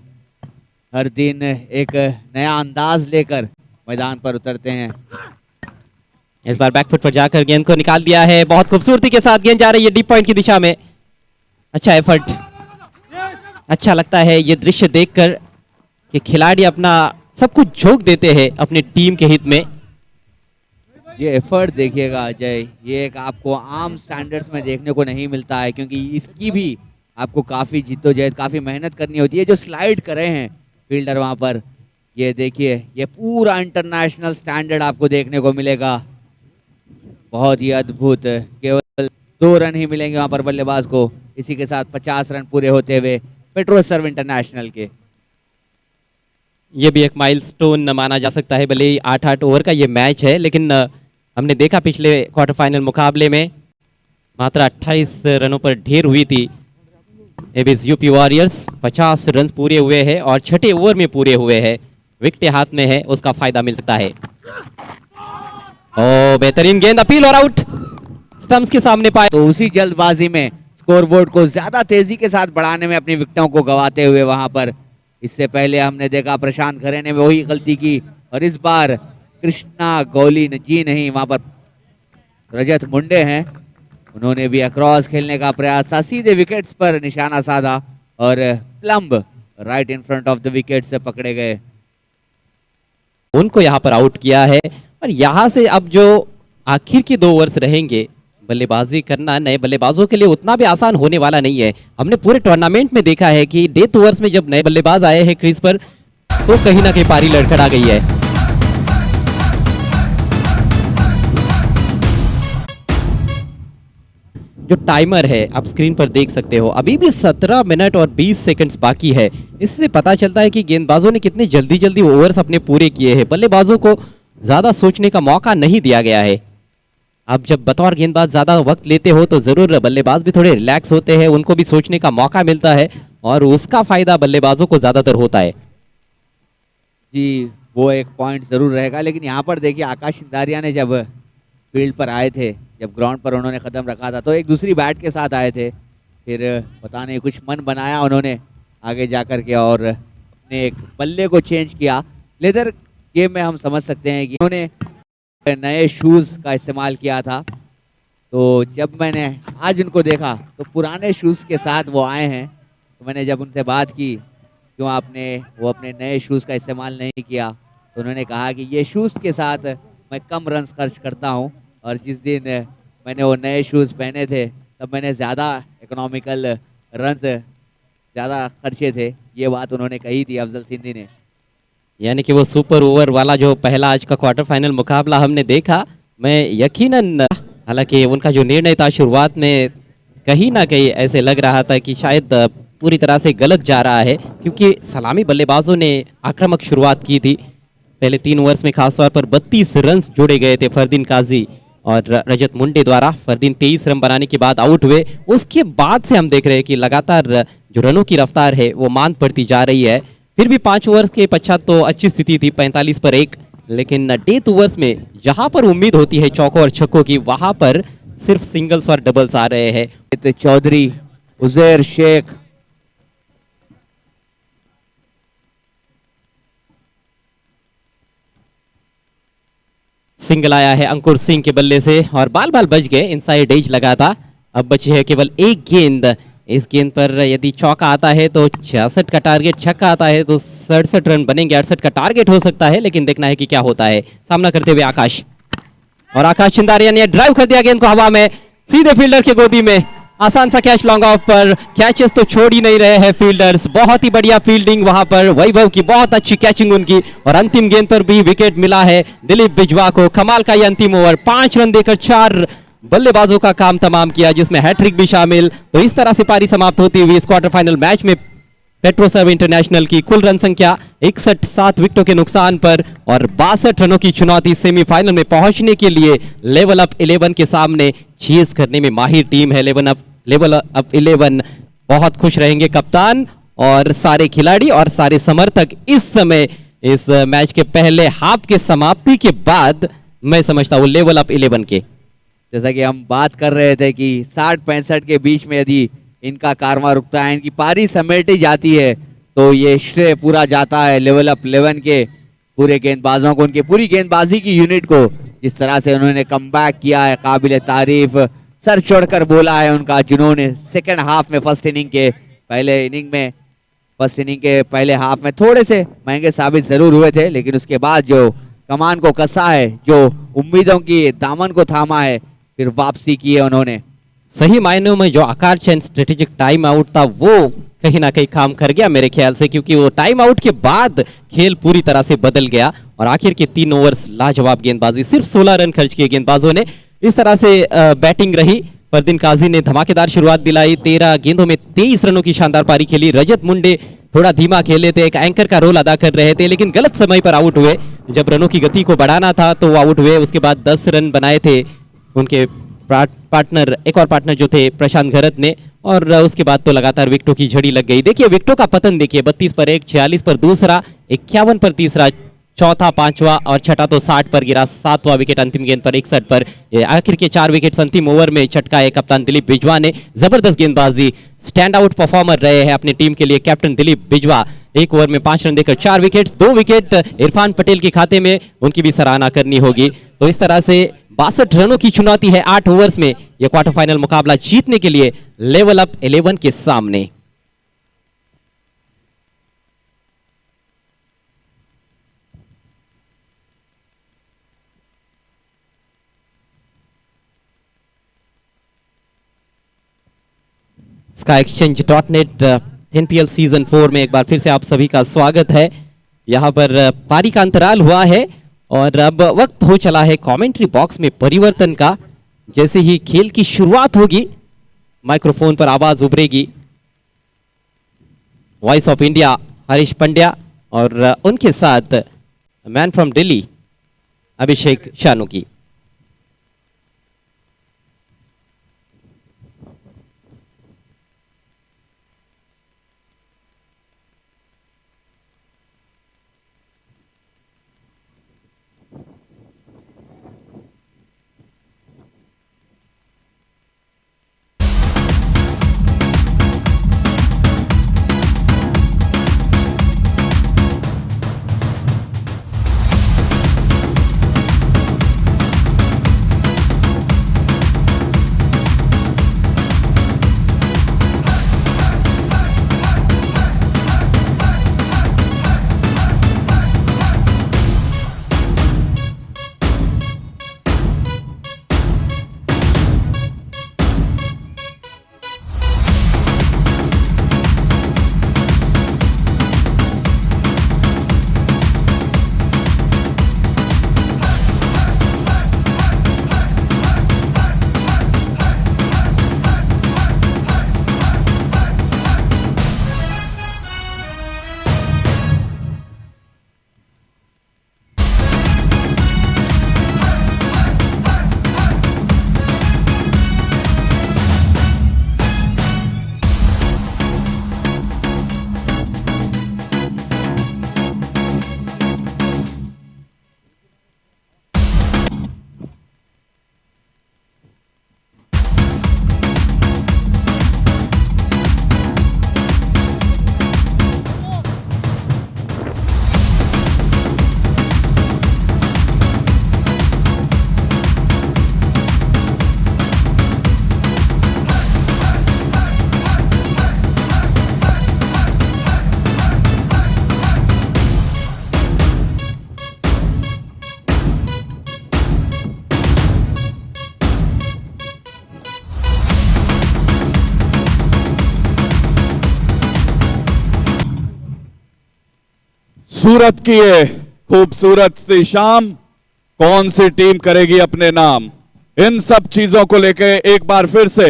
हर दिन एक नया अंदाज लेकर मैदान पर उतरते हैं। इस बार बैकफुट पर जाकर गेंद को निकाल दिया है, बहुत खूबसूरती के साथ गेंद जा रही है डीप पॉइंट की दिशा में। अच्छा एफर्ट, अच्छा लगता है ये दृश्य देखकर कि खिलाड़ी अपना सब कुछ झोंक देते हैं अपनी टीम के हित में। ये एफर्ट देखिएगा अजय, ये एक आपको आम स्टैंडर्ड्स में देखने को नहीं मिलता है क्योंकि इसकी भी आपको काफ़ी जिद्दोजहद, काफ़ी मेहनत करनी होती है। जो स्लाइड करे हैं फील्डर वहाँ पर, ये देखिए ये पूरा इंटरनेशनल स्टैंडर्ड आपको देखने को मिलेगा। बहुत ही अद्भुत, केवल 2 रन ही मिलेंगे वहाँ पर बल्लेबाज को। इसी के साथ 50 रन पूरे होते हुए पेट्रोसर्व इंटरनेशनल के। ये भी एक माइलस्टोन माना जा सकता है, भले ही 8-8 ओवर का ये मैच है, लेकिन हमने देखा पिछले क्वार्टर फाइनल मुकाबले में मात्र 28 रनों पर ढेर हुई थी एबीज यूपी वॉरियर्स। 50 रन पूरे हुए हैं और 6ठे ओवर में पूरे हुए हैं, विकेट हाथ में है, उसका फायदा मिल सकता है। ओ बेहतरीन गेंद, अपील और आउट, स्टंप्स के सामने पाए। तो उसी जल्दबाजी में स्कोरबोर्ड को ज्यादा तेजी के साथ बढ़ाने में अपनी विकेटों को गंवाते हुए वहां पर, इससे पहले हमने देखा प्रशांत खरे ने वही गलती की और इस बार कृष्णा गोली जी नहीं, वहां पर रजत मुंडे हैं, उन्होंने भी अक्रॉस खेलने का प्रयास था, सीधे विकेट्स पर निशाना साधा और plumb right in front of the wicket से पकड़े गए। उनको यहाँ पर आउट किया है और यहाँ से अब जो आखिर के 2 ओवर्स रहेंगे, बल्लेबाजी करना नए बल्लेबाजों के लिए उतना भी आसान होने वाला नहीं है। हमने पूरे टूर्नामेंट में देखा है कि डेथ ओवर्स में जब नए बल्लेबाज आए हैं क्रीज पर तो कहीं ना कहीं पारी लड़खड़ा गई है। जो टाइमर है आप स्क्रीन पर देख सकते हो, अभी भी 17 मिनट और 20 सेकंड्स बाकी है। इससे पता चलता है कि गेंदबाजों ने कितने जल्दी जल्दी ओवर्स अपने पूरे किए हैं, बल्लेबाजों को ज़्यादा सोचने का मौका नहीं दिया गया है। अब जब बतौर गेंदबाज ज़्यादा वक्त लेते हो तो ज़रूर बल्लेबाज भी थोड़े रिलैक्स होते हैं, उनको भी सोचने का मौका मिलता है और उसका फ़ायदा बल्लेबाजों को ज़्यादातर होता है। जी, वो एक पॉइंट ज़रूर रहेगा, लेकिन यहाँ पर देखिए आकाश इंदारिया ने जब फील्ड पर आए थे, जब ग्राउंड पर उन्होंने कदम रखा था तो एक दूसरी बैट के साथ आए थे, फिर पता नहीं कुछ मन बनाया उन्होंने आगे जा कर के और अपने एक बल्ले को चेंज किया। लेदर गेम में हम समझ सकते हैं कि उन्होंने नए शूज़ का इस्तेमाल किया था, तो जब मैंने आज उनको देखा तो पुराने शूज़ के साथ वो आए हैं। तो मैंने जब उनसे बात की क्यों आपने वो अपने नए शूज़ का इस्तेमाल नहीं किया, तो उन्होंने कहा कि ये शूज़ के साथ मैं कम रन खर्च करता हूँ और जिस दिन मैंने वो नए शूज़ पहने थे तब मैंने ज़्यादा इकोनॉमिकल रन ज़्यादा खर्चे थे। ये बात उन्होंने कही थी अफजल सिंधी ने। यानी कि वो सुपर ओवर वाला जो पहला आज का क्वार्टर फाइनल मुकाबला हमने देखा, मैं यकीनन, हालांकि उनका जो निर्णय था शुरुआत में कहीं ना कहीं ऐसे लग रहा था कि शायद पूरी तरह से गलत जा रहा है, क्योंकि सलामी बल्लेबाजों ने आक्रामक शुरुआत की थी। पहले 3 ओवर्स में खासतौर पर 32 रन जोड़े गए थे फरदीन काजी और रजत मुंडे द्वारा। फरदीन 23 रन बनाने के बाद आउट हुए, उसके बाद से हम देख रहे हैं कि लगातार जो रनों की रफ्तार है वो मान पड़ती जा रही है फिर भी 5 ओवर के पश्चात तो अच्छी स्थिति थी 45 पर 1, लेकिन डेथ ओवर्स में जहां पर उम्मीद होती है चौकों और छक्कों की, वहां पर सिर्फ सिंगल्स और डबल्स आ रहे हैं। चौधरी, उजैर शेख, सिंगल आया है अंकुर सिंह के बल्ले से और बाल बाल बच गए, इनसाइड एज लगा था। अब बची है केवल एक गेंद। इस गेंद पर यदि चौका आता है तो 66 का टारगेट, छक्का आता है तो 67 रन बनेंगे। 68 का टारगेट हो सकता है, लेकिन देखना है कि क्या होता है। सामना करते हुए आकाश, और आकाश चिंदारिया ने ड्राइव कर दिया गेंद को हवा में, सीधे फील्डर के गोदी में। आसान सा कैच लॉन्ग ऑफ पर, कैचेस तो छोड़ ही नहीं रहे हैं फील्डर्स। बहुत ही बढ़िया फील्डिंग वहां पर, वैभव की बहुत अच्छी कैचिंग उनकी, और अंतिम गेंद पर भी विकेट मिला है दिलीप बिजवा को। कमाल का ये अंतिम ओवर, 5 रन देकर 4 बल्लेबाजों का काम तमाम किया, जिसमें हैट्रिक भी शामिल। तो इस तरह से पारी समाप्त होती हुई इस क्वार्टर फाइनल मैच में पेट्रोसर्व इंटरनेशनल की कुल रन संख्या 61, 7 विकेटों के नुकसान पर और 62 रनों की चुनौती। सेमीफाइनल में पहुंचने के लिए लेवल अप 11 के सामने चेस करने में माहिर टीम है लेवल अप 11। बहुत खुश रहेंगे कप्तान और सारे खिलाड़ी और सारे समर्थक इस समय इस मैच के पहले हाफ के समाप्ति के बाद। मैं समझता हूँ लेवल अप 11 के, जैसा कि हम बात कर रहे थे कि 60-65 के बीच में यदि इनका कारवां रुकता है, इनकी पारी समेटी जाती है, तो ये श्रेय पूरा जाता है लेवल अप 11 के पूरे गेंदबाजों को, उनके पूरी गेंदबाजी की यूनिट को। जिस तरह से उन्होंने कमबैक किया है, काबिल तारीफ, सर छोड़कर बोला है उनका, जिन्होंने सेकेंड हाफ में फर्स्ट इनिंग के पहले हाफ में थोड़े से महंगे साबित जरूर हुए थे, लेकिन उसके बाद जो कमान को कसा है, जो उम्मीदों की दामन को थामा है, फिर वापसी की है उन्होंने। सही मायनों में जो आकार चंद स्ट्रेटेजिक टाइम आउट था वो कहीं ना कहीं काम कर गया मेरे ख्याल से, क्योंकि वो टाइम आउट के बाद खेल पूरी तरह से बदल गया और आखिर के 3 ओवर्स लाजवाब गेंदबाजी, सिर्फ 16 रन खर्च किए गेंदबाजों ने। इस तरह से बैटिंग रही, फरदीन काजी ने धमाकेदार शुरुआत दिलाई, 13 गेंदों में 23 रनों की शानदार पारी खेली। रजत मुंडे थोड़ा धीमा खेले थे, एक एंकर का रोल अदा कर रहे थे, लेकिन गलत समय पर आउट हुए। जब रनों की गति को बढ़ाना था तो वो आउट हुए। उसके बाद 10 रन बनाए थे उनके पार्टनर, एक और पार्टनर जो थे प्रशांत घरत ने, और उसके बाद तो लगातार विकेटों की झड़ी लग गई। देखिए विकेटों का पतन देखिए, 32 पर 1, 46 पर दूसरा, 51 पर तीसरा, चौथा, पांचवा और छठा तो 60 पर गिरा, 7वां विकेट अंतिम गेंद पर 61 पर। आखिर के 4 विकेट अंतिम ओवर में चटकाए कप्तान दिलीप बिजवा ने। जबरदस्त गेंदबाजी, स्टैंड आउट परफॉर्मर रहे हैं अपनी टीम के लिए कैप्टन दिलीप बिजवा। 1 ओवर में 5 रन देकर 4 विकेट, 2 विकेट इरफान पटेल के खाते में, उनकी भी सराहना करनी होगी। तो इस तरह से 62 रनों की चुनौती है 8 ओवर्स में यह क्वार्टर फाइनल मुकाबला जीतने के लिए लेवल अप 11 के सामने। SkyExchange.net 10PL सीजन 4 में एक बार फिर से आप सभी का स्वागत है। यहाँ पर पारी का अंतराल हुआ है और अब वक्त हो चला है कमेंट्री बॉक्स में परिवर्तन का। जैसे ही खेल की शुरुआत होगी माइक्रोफोन पर आवाज उभरेगी voice of India Harish Pandya और उनके साथ मैन फ्रॉम दिल्ली अभिषेक शानू की। सूरत की ये खूबसूरत सी शाम, कौन सी टीम करेगी अपने नाम, इन सब चीजों को लेके एक बार फिर से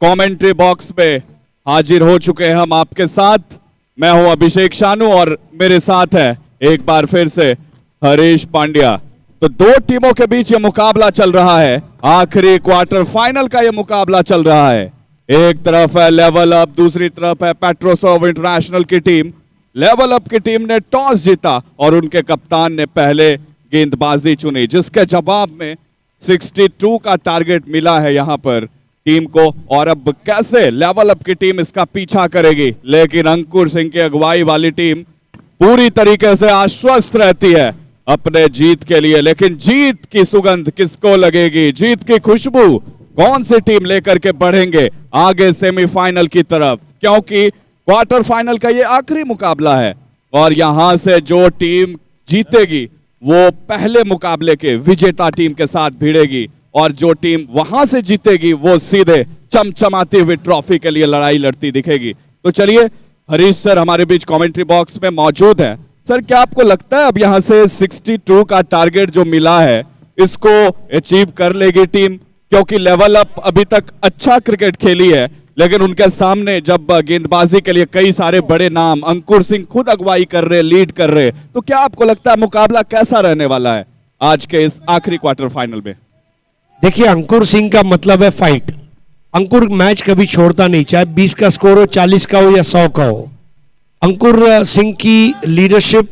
कमेंट्री बॉक्स में हाजिर हो चुके हैं हम आपके साथ। मैं हूं अभिषेक शानू और मेरे साथ है एक बार फिर से हरीश पांड्या। तो दो टीमों के बीच ये मुकाबला चल रहा है, आखिरी क्वार्टर फाइनल का ये मुकाबला चल रहा है। एक तरफ है लेवल अप, दूसरी तरफ है पेट्रोसर्व इंटरनेशनल की टीम। लेवल अप की टीम ने टॉस जीता और उनके कप्तान ने पहले गेंदबाजी चुनी, जिसके जवाब में 62 का टारगेट मिला है यहां पर टीम को। और अब कैसे लेवल अप की टीम इसका पीछा करेगी, लेकिन अंकुर सिंह की अगुवाई वाली टीम पूरी तरीके से आश्वस्त रहती है अपने जीत के लिए। लेकिन जीत की सुगंध किसको लगेगी, जीत की खुशबू कौन सी टीम लेकर के बढ़ेंगे आगे सेमीफाइनल की तरफ, क्योंकि क्वार्टर फाइनल का ये आखिरी मुकाबला है और यहां से जो टीम जीतेगी वो पहले मुकाबले के विजेता टीम के साथ भिड़ेगी और जो टीम वहां से जीतेगी वो सीधे चमचमाती हुई ट्रॉफी के लिए लड़ाई लड़ती दिखेगी। तो चलिए, हरीश सर हमारे बीच कमेंट्री बॉक्स में मौजूद है। सर, क्या आपको लगता है अब यहां से 62 का टारगेट जो मिला है इसको अचीव कर लेगी टीम, क्योंकि लेवल अप अभी तक अच्छा क्रिकेट खेली है लेकिन उनके सामने जब गेंदबाजी के लिए कई सारे बड़े नाम, अंकुर सिंह खुद अगुवाई कर रहे, लीड कर रहे, तो क्या आपको लगता है मुकाबला कैसा रहने वाला है आज के इस आखिरी क्वार्टर फाइनल में? देखिए, अंकुर सिंह का मतलब है फाइट। अंकुर मैच कभी छोड़ता नहीं, चाहे 20 का स्कोर हो, 40 का हो या 100 का हो। अंकुर सिंह की लीडरशिप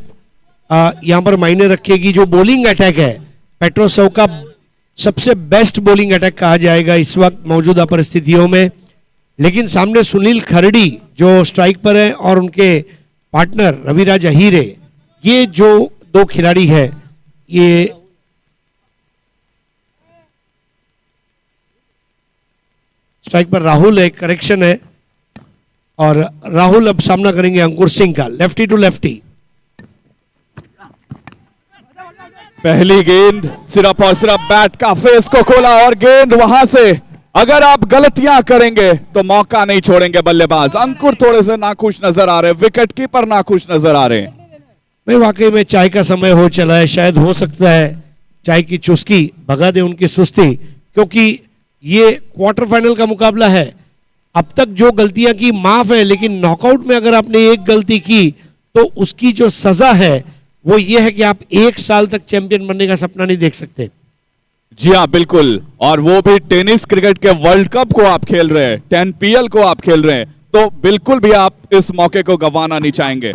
यहां पर मायने रखेगी। जो बॉलिंग अटैक है पेट्रोसर्व का सबसे बेस्ट बॉलिंग अटैक कहा जाएगा इस वक्त मौजूदा परिस्थितियों में। लेकिन सामने सुनील खरड़ी जो स्ट्राइक पर है और उनके पार्टनर रविराज अहीरे, ये जो दो खिलाड़ी है, ये स्ट्राइक पर राहुल है, करेक्शन है, और राहुल अब सामना करेंगे अंकुर सिंह का, लेफ्टी टू लेफ्टी। पहली गेंद सिर्फ और सिर्फ बैट का फेस को खोला और गेंद वहां से अगर आप गलतियां करेंगे तो मौका नहीं छोड़ेंगे बल्लेबाज। अंकुर थोड़े से नाखुश नजर आ रहे हैं, विकेट कीपर नाखुश नजर आ रहे हैं। नहीं, वाकई में चाय का समय हो चला है, शायद हो सकता है चाय की चुस्की भगा दे उनकी सुस्ती, क्योंकि ये क्वार्टर फाइनल का मुकाबला है। अब तक जो गलतियां की माफ है, लेकिन नॉकआउट में अगर आपने एक गलती की तो उसकी जो सजा है वो ये है कि आप 1 साल तक चैंपियन बनने का सपना नहीं देख सकते। जी हाँ, बिल्कुल, और वो भी टेनिस क्रिकेट के वर्ल्ड कप को आप खेल रहे हैं, 10PL को आप खेल रहे हैं, तो बिल्कुल भी आप इस मौके को गंवाना नहीं चाहेंगे।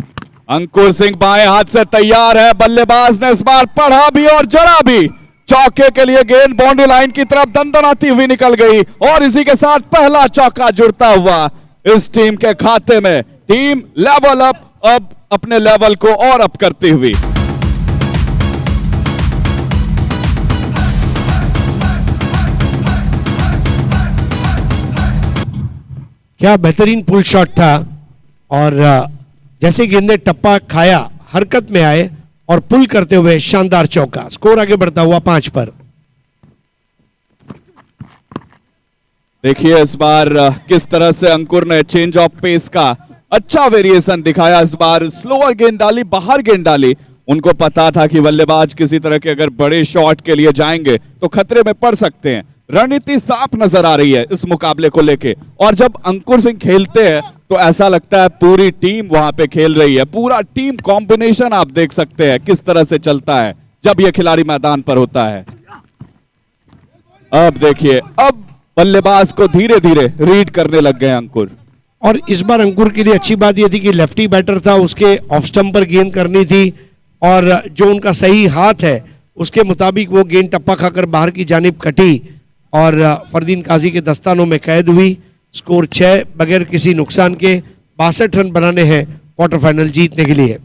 अंकुर सिंह बाएं हाथ से तैयार है, बल्लेबाज ने इस बार पढ़ा भी और जरा भी, चौके के लिए गेंद बाउंड्री लाइन की तरफ दंदनाती हुई निकल गई और इसी के साथ पहला चौका जुड़ता हुआ इस टीम के खाते में। टीम लेवल अप अब अपने लेवल को और अप करती हुई। क्या बेहतरीन पुल शॉट था, और जैसे गेंद ने टप्पा खाया हरकत में आए और पुल करते हुए शानदार चौका। स्कोर आगे बढ़ता हुआ 5 पर। देखिए इस बार किस तरह से अंकुर ने चेंज ऑफ पेस का अच्छा वेरिएशन दिखाया। इस बार स्लोअर गेंद डाली, बाहर गेंद डाली। उनको पता था कि बल्लेबाज किसी तरह के अगर बड़े शॉट के लिए जाएंगे तो खतरे में पड़ सकते हैं। रणनीति साफ नजर आ रही है इस मुकाबले को लेके, और जब अंकुर सिंह खेलते हैं तो ऐसा लगता है पूरी टीम वहां पे खेल रही है। पूरा टीम कॉम्बिनेशन आप देख सकते हैं किस तरह से चलता है जब यह खिलाड़ी मैदान पर होता है। अब देखिए, अब बल्लेबाज को धीरे धीरे रीड करने लग गए अंकुर। और इस बार अंकुर के लिए अच्छी बात यह थी कि लेफ्टी बैटर था, उसके ऑफ स्टंप पर गेंद करनी थी और जो उनका सही हाथ है उसके मुताबिक वो गेंद टप्पा खाकर बाहर की जानिब कटी और फरदीन काजी के दस्तानों में कैद हुई। स्कोर 6 बगैर किसी नुकसान के 62 रन बनाने हैं क्वार्टर फाइनल जीतने के लिए।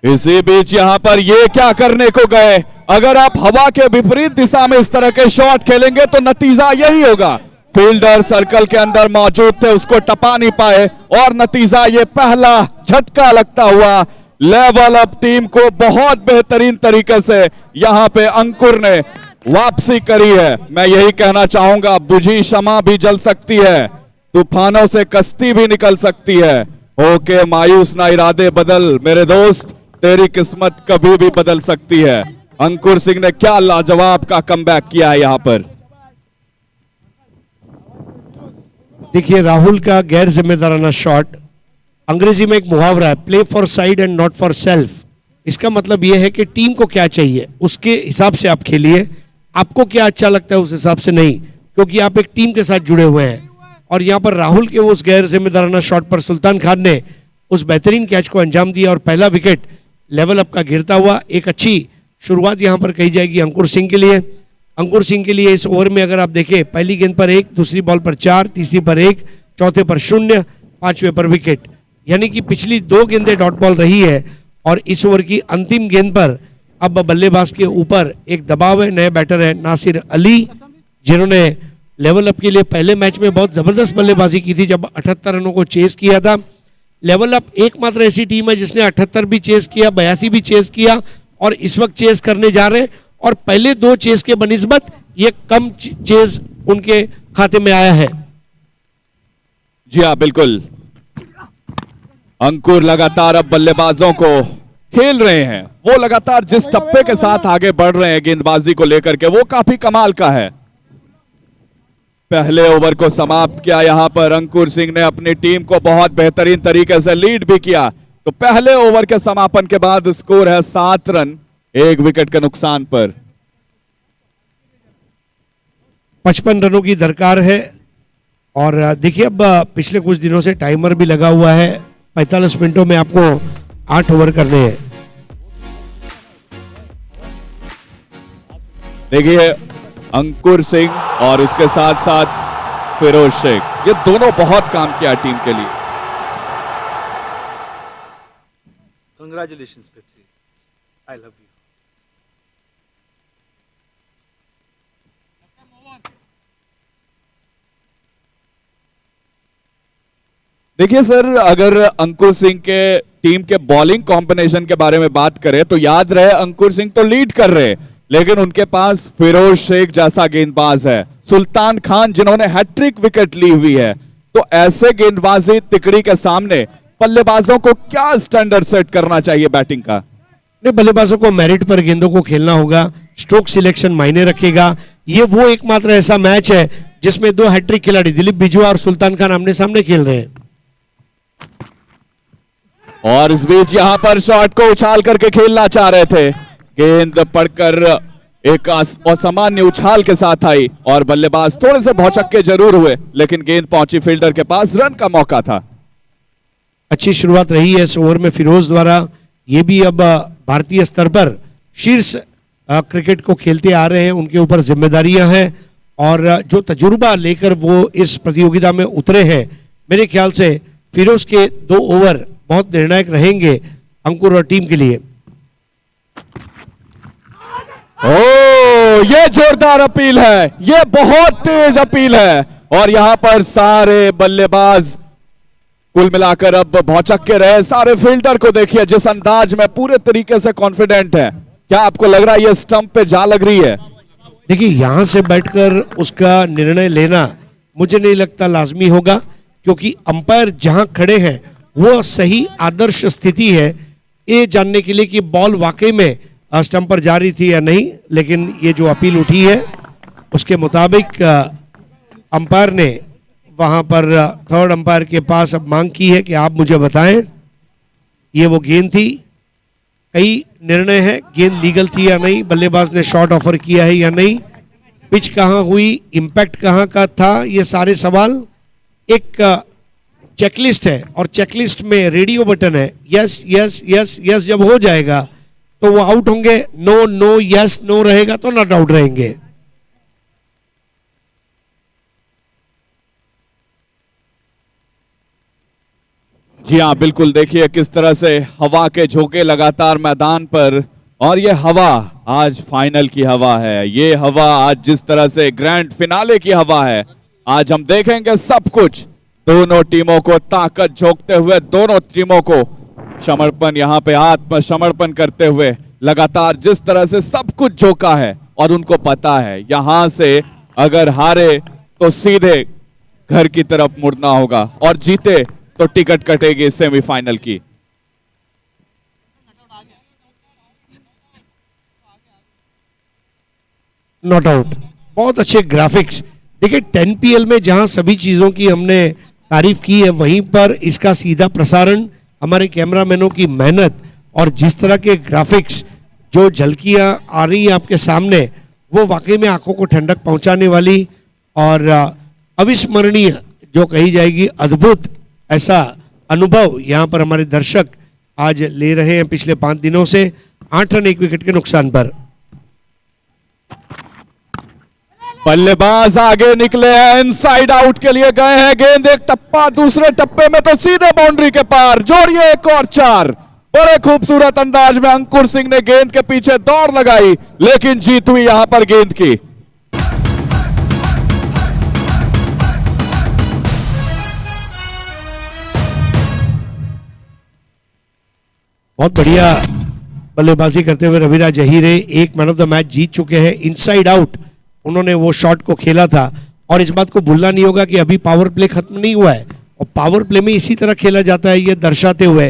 इसी बीच यहां पर ये क्या करने को गए, अगर आप हवा के विपरीत दिशा में इस तरह के शॉट खेलेंगे तो नतीजा यही होगा। फील्डर सर्कल के अंदर मौजूद थे, उसको टपा नहीं पाए और नतीजा ये पहला झटका लगता हुआ लेवल अप टीम को बहुत बेहतरीन तरीके से यहां पे अंकुर ने वापसी करी है। मैं यही कहना चाहूंगा, बुझी शमा भी जल सकती है, तूफानों से कश्ती भी निकल सकती है, ओके, मायूस ना इरादे बदल मेरे दोस्त, तेरी किस्मत कभी भी बदल सकती है। अंकुर सिंह ने क्या लाजवाब का कमबैक किया है यहाँ पर। देखिए राहुल का गैर जिम्मेदाराना शॉट, अंग्रेजी में एक मुहावरा है, play for side and not for self. इसका मतलब यह है कि टीम को क्या चाहिए उसके हिसाब से आप खेलिए, आपको क्या अच्छा लगता है उस हिसाब से नहीं, क्योंकि आप एक टीम के साथ जुड़े हुए हैं। और यहाँ पर राहुल के उस गैर जिम्मेदाराना शॉट पर सुल्तान खान ने उस बेहतरीन कैच को अंजाम दिया और पहला विकेट लेवल अप का गिरता हुआ। एक अच्छी शुरुआत यहाँ पर कही जाएगी अंकुर सिंह के लिए। अंकुर सिंह के लिए इस ओवर में अगर आप देखें, पहली गेंद पर 1, दूसरी बॉल पर 4, तीसरी पर 1, चौथे पर 0, पांचवें पर विकेट, यानी कि पिछली 2 गेंदें डॉट बॉल रही है। और इस ओवर की अंतिम गेंद पर अब बल्लेबाज के ऊपर एक दबाव है। नए बैटर है नासिर अली, जिन्होंने लेवल अप के लिए पहले मैच में बहुत जबरदस्त बल्लेबाजी की थी जब 78 रनों को चेस किया था। लेवल अप एकमात्र ऐसी टीम है जिसने 78 भी चेस किया, 82 भी चेस किया और इस वक्त चेस करने जा रहे हैं। और पहले 2 चेस के बनिस्बत ये कम चेस उनके खाते में आया है। जी हाँ, बिल्कुल। अंकुर लगातार अब बल्लेबाजों को खेल रहे हैं, वो लगातार जिस टप्पे के साथ आगे बढ़ रहे हैं गेंदबाजी को लेकर के, वो काफी कमाल का है। पहले ओवर को समाप्त किया यहां पर अंकुर सिंह ने, अपनी टीम को बहुत बेहतरीन तरीके से लीड भी किया। तो पहले ओवर के समापन के बाद स्कोर है 7 रन 1 विकेट के नुकसान पर। 55 रनों की दरकार है। और देखिए अब पिछले कुछ दिनों से टाइमर भी लगा हुआ है, 45 मिनटों में आपको 8 ओवर करने हैं। देखिए अंकुर सिंह और उसके साथ साथ फिरोज शेख, ये दोनों बहुत काम किया टीम के लिए। Congratulations, Pepsi. I love you. देखिए सर, अगर अंकुर सिंह के टीम के बॉलिंग कॉम्बिनेशन के बारे में बात करें तो याद रहे अंकुर सिंह तो लीड कर रहे, लेकिन उनके पास फिरोज शेख जैसा गेंदबाज है, सुल्तान खान जिन्होंने हैट्रिक विकेट ली हुई है। तो ऐसे गेंदबाजी तिकड़ी के सामने बल्लेबाजों को क्या स्टैंडर्ड सेट करना चाहिए बैटिंग का? नहीं, बल्लेबाजों को मेरिट पर गेंदों को खेलना होगा, स्ट्रोक सिलेक्शन मायने रखेगा। ये वो एकमात्र ऐसा मैच है जिसमें 2 हैट्रिक खिलाड़ी दिलीप बिजुआ और सुल्तान खान आमने सामने खेल रहे हैं। और इस बीच यहां पर शॉट को उछाल करके खेलना चाह रहे थे, गेंद पड़कर एक असामान्य उछाल के साथ आई और बल्लेबाज थोड़े से भौचक्के जरूर हुए, लेकिन गेंद पहुंची फील्डर के पास, रन का मौका था। अच्छी शुरुआत रही है इस ओवर में फिरोज द्वारा। ये भी अब भारतीय स्तर पर शीर्ष क्रिकेट को खेलते आ रहे हैं, उनके ऊपर जिम्मेदारियां हैं और जो तजुर्बा लेकर वो इस प्रतियोगिता में उतरे हैं, मेरे ख्याल से फिरोज के 2 ओवर बहुत निर्णायक रहेंगे अंकुर और टीम के लिए। ओ, ये जोरदार अपील है, ये बहुत तेज अपील है और यहां पर सारे बल्लेबाज कुल मिलाकर अब भौचक के रहे। सारे फील्डर को देखिए जिस अंदाज में पूरे तरीके से कॉन्फिडेंट है। क्या आपको लग रहा है ये स्टंप पे जा लग रही है? देखिए यहां से बैठकर उसका निर्णय लेना मुझे नहीं लगता लाजमी होगा, क्योंकि अंपायर जहां खड़े हैं वो सही आदर्श स्थिति है ये जानने के लिए कि बॉल वाकई में स्टंप पर जा रही थी या नहीं। लेकिन ये जो अपील उठी है उसके मुताबिक अंपायर ने वहां पर थर्ड अंपायर के पास अब मांग की है कि आप मुझे बताएं ये वो गेंद थी। कई निर्णय है, गेंद लीगल थी या नहीं, बल्लेबाज ने शॉट ऑफर किया है या नहीं, पिच कहां हुई, इंपैक्ट कहां का था, ये सारे सवाल। एक चेकलिस्ट है और चेकलिस्ट में रेडियो बटन है, यस यस यस यस जब हो जाएगा तो वो आउट होंगे, नो नो यस नो रहेगा तो नॉट आउट रहेंगे। जी हाँ बिल्कुल, देखिए किस तरह से हवा के झोंके लगातार मैदान पर, और ये हवा आज फाइनल की हवा है, ये हवा आज जिस तरह से ग्रैंड फिनाले की हवा है। आज हम देखेंगे सब कुछ, दोनों टीमों को ताकत झोंकते हुए, दोनों टीमों को समर्पण, यहाँ पे आत्मसमर्पण करते हुए लगातार जिस तरह से सब कुछ झोंका है और उनको पता है यहाँ से अगर हारे तो सीधे घर की तरफ मुड़ना होगा और जीते तो टिकट कटेगी सेमीफाइनल की। Not out. बहुत अच्छे ग्राफिक्स। देखिए 10PL में जहां सभी चीजों की हमने तारीफ की है, वहीं पर इसका सीधा प्रसारण, हमारे कैमरामैनों की मेहनत और जिस तरह के ग्राफिक्स, जो झलकियां आ रही हैं आपके सामने, वो वाकई में आंखों को ठंडक पहुंचाने वाली और अविस्मरणीय जो कही जाएगी, अद्भुत ऐसा अनुभव यहाँ पर हमारे दर्शक आज ले रहे हैं पिछले 5 दिनों से। 8 रन 1 विकेट के नुकसान पर। बल्लेबाज आगे निकले हैं, इनसाइड आउट के लिए गए हैं, गेंद एक टप्पा, दूसरे टप्पे में तो सीधे बाउंड्री के पार, जोड़िए एक और 4। बड़े खूबसूरत अंदाज में अंकुर सिंह ने गेंद के पीछे दौड़ लगाई, लेकिन जीत हुई यहां पर गेंद की। बहुत बढ़िया बल्लेबाजी करते हुए रविराज अहीरे एक मैन ऑफ द मैच जीत चुके हैं। इनसाइड आउट उन्होंने वो शॉट को खेला था और इस बात को भूलना नहीं होगा कि अभी पावर प्ले खत्म नहीं हुआ है और पावर प्ले में इसी तरह खेला जाता है, ये दर्शाते हुए।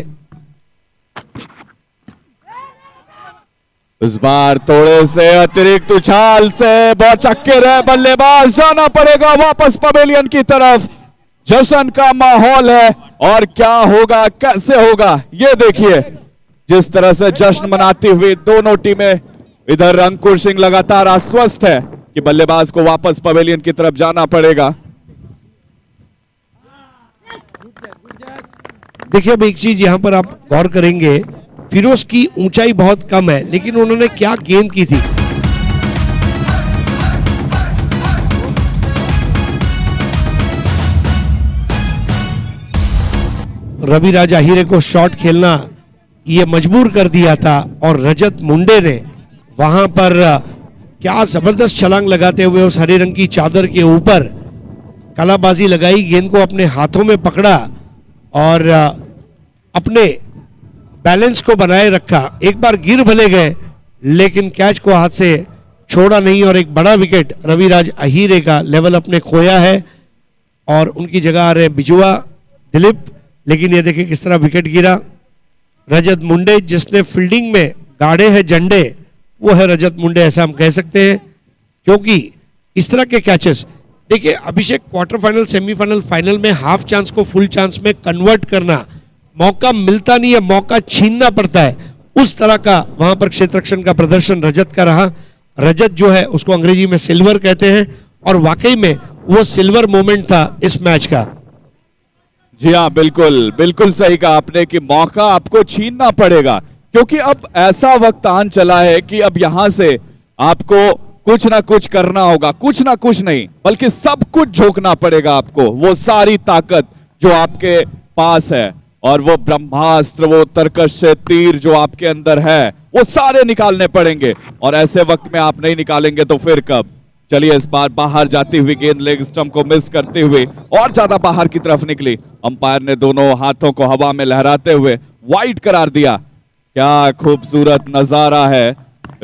इस बार थोड़े से अतिरिक्त उछाल से बहुत चक्के रहे बल्लेबाज, जाना पड़ेगा वापस पवेलियन की तरफ। जश्न का माहौल है और क्या होगा, कैसे होगा, ये देखिए। जिस तरह से जश्न मनाती हुई दोनों टीमें, इधर अंकुर सिंह लगातार आश्वस्त है कि बल्लेबाज को वापस पवेलियन की तरफ जाना पड़ेगा। देखिए अब एक चीज यहां पर आप गौर करेंगे, फिरोज की ऊंचाई बहुत कम है, लेकिन उन्होंने क्या गेंद की थी। रविराज अहीरे को शॉट खेलना ये मजबूर कर दिया था और रजत मुंडे ने वहां पर क्या जबरदस्त छलांग लगाते हुए उस हरे रंग की चादर के ऊपर कलाबाजी लगाई, गेंद को अपने हाथों में पकड़ा और अपने बैलेंस को बनाए रखा। एक बार गिर भले गए लेकिन कैच को हाथ से छोड़ा नहीं और एक बड़ा विकेट रविराज अहीरे का लेवल अपने खोया है और उनकी जगह आ रहे बिजुआ दिलीप। लेकिन ये देखिए किस तरह विकेट गिरा। रजत मुंडे जिसने फील्डिंग में गाड़े हैं झंडे, वो है रजत मुंडे, ऐसा हम कह सकते हैं, क्योंकि इस तरह के कैचेस, देखिए अभिषेक क्वार्टर फाइनल, सेमीफाइनल, फाइनल में हाफ चांस को फुल चांस में कन्वर्ट करना, मौका मिलता नहीं है, मौका छीनना पड़ता है। उस तरह का वहां पर क्षेत्ररक्षण का प्रदर्शन रजत का रहा। रजत जो है उसको अंग्रेजी में सिल्वर कहते हैं और वाकई में वो सिल्वर मोमेंट था इस मैच का। जी हाँ, बिल्कुल बिल्कुल सही कहा आपने कि मौका आपको छीनना पड़ेगा, क्योंकि अब ऐसा वक्त आन चला है कि अब यहां से आपको कुछ ना कुछ करना होगा, कुछ ना कुछ नहीं बल्कि सब कुछ झोंकना पड़ेगा आपको। वो सारी ताकत जो आपके पास है और वो ब्रह्मास्त्र, वो तरकश से तीर जो आपके अंदर है, वो सारे निकालने पड़ेंगे और ऐसे वक्त में आप नहीं निकालेंगे तो फिर कब। चलिए, इस बार बाहर जाती हुई गेंद लेग स्टंप को मिस करते हुए और ज्यादा बाहर की तरफ निकली। अंपायर ने दोनों हाथों को हवा में लहराते हुए वाइड करार दिया। क्या खूबसूरत नजारा है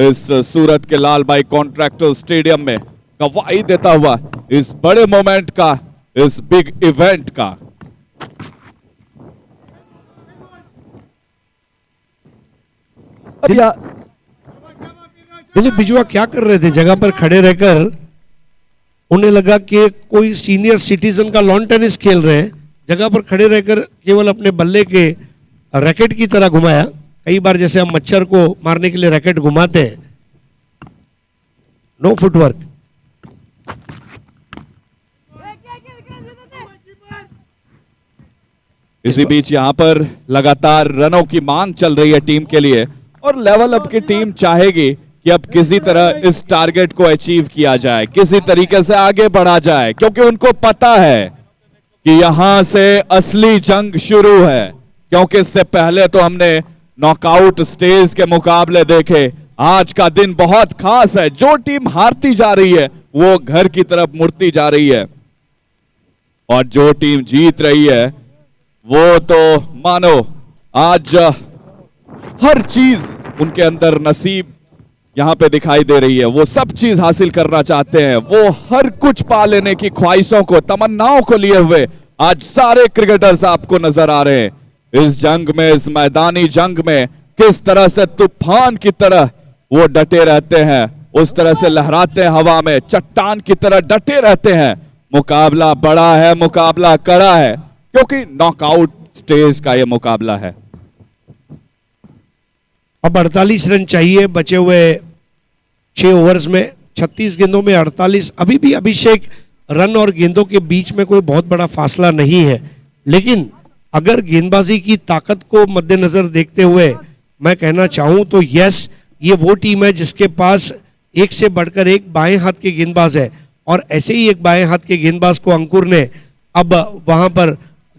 इस सूरत के लाल भाई कॉन्ट्रैक्टर स्टेडियम में, गवाही देता हुआ इस बड़े मोमेंट का, इस बिग इवेंट का। दिलीप बिजुआ क्या कर रहे थे जगह पर खड़े रहकर? उन्हें लगा कि कोई सीनियर सिटीजन का लॉन टेनिस खेल रहे हैं। जगह पर खड़े रहकर केवल अपने बल्ले के रैकेट की तरह घुमाया। कई बार जैसे हम मच्छर को मारने के लिए रैकेट घुमाते हैं। No footwork. इसी बीच यहां पर लगातार रनों की मांग चल रही है टीम के लिए और लेवल अप की टीम चाहेगी कि अब किसी तरह इस टारगेट को अचीव किया जाए, किसी तरीके से आगे बढ़ा जाए, क्योंकि उनको पता है कि यहां से असली जंग शुरू है। क्योंकि इससे पहले तो हमने नॉकआउट स्टेज के मुकाबले देखे। आज का दिन बहुत खास है। जो टीम हारती जा रही है वो घर की तरफ मुड़ती जा रही है और जो टीम जीत रही है वो तो मानो आज हर चीज उनके अंदर नसीब यहां पे दिखाई दे रही है। वो सब चीज हासिल करना चाहते हैं। वो हर कुछ पा लेने की ख्वाहिशों को, तमन्नाओं को लिए हुए आज सारे क्रिकेटर्स आपको नजर आ रहे हैं इस जंग में, इस मैदानी जंग में किस तरह से तूफान की तरह वो डटे रहते हैं, उस तरह से लहराते हैं हवा में, चट्टान की तरह डटे रहते हैं। मुकाबला बड़ा है, मुकाबला कड़ा है, क्योंकि नॉकआउट स्टेज का ये मुकाबला है। अब 48 रन चाहिए बचे हुए 6 ओवर्स में, 36 गेंदों में 48। अभी भी अभिषेक रन और गेंदों के बीच में कोई बहुत बड़ा फासला नहीं है, लेकिन अगर गेंदबाजी की ताकत को मद्देनजर देखते हुए मैं कहना चाहूं तो यस, ये वो टीम है जिसके पास एक से बढ़कर एक बाएं हाथ के गेंदबाज है, और ऐसे ही एक बाएं हाथ के गेंदबाज को अंकुर ने अब वहां पर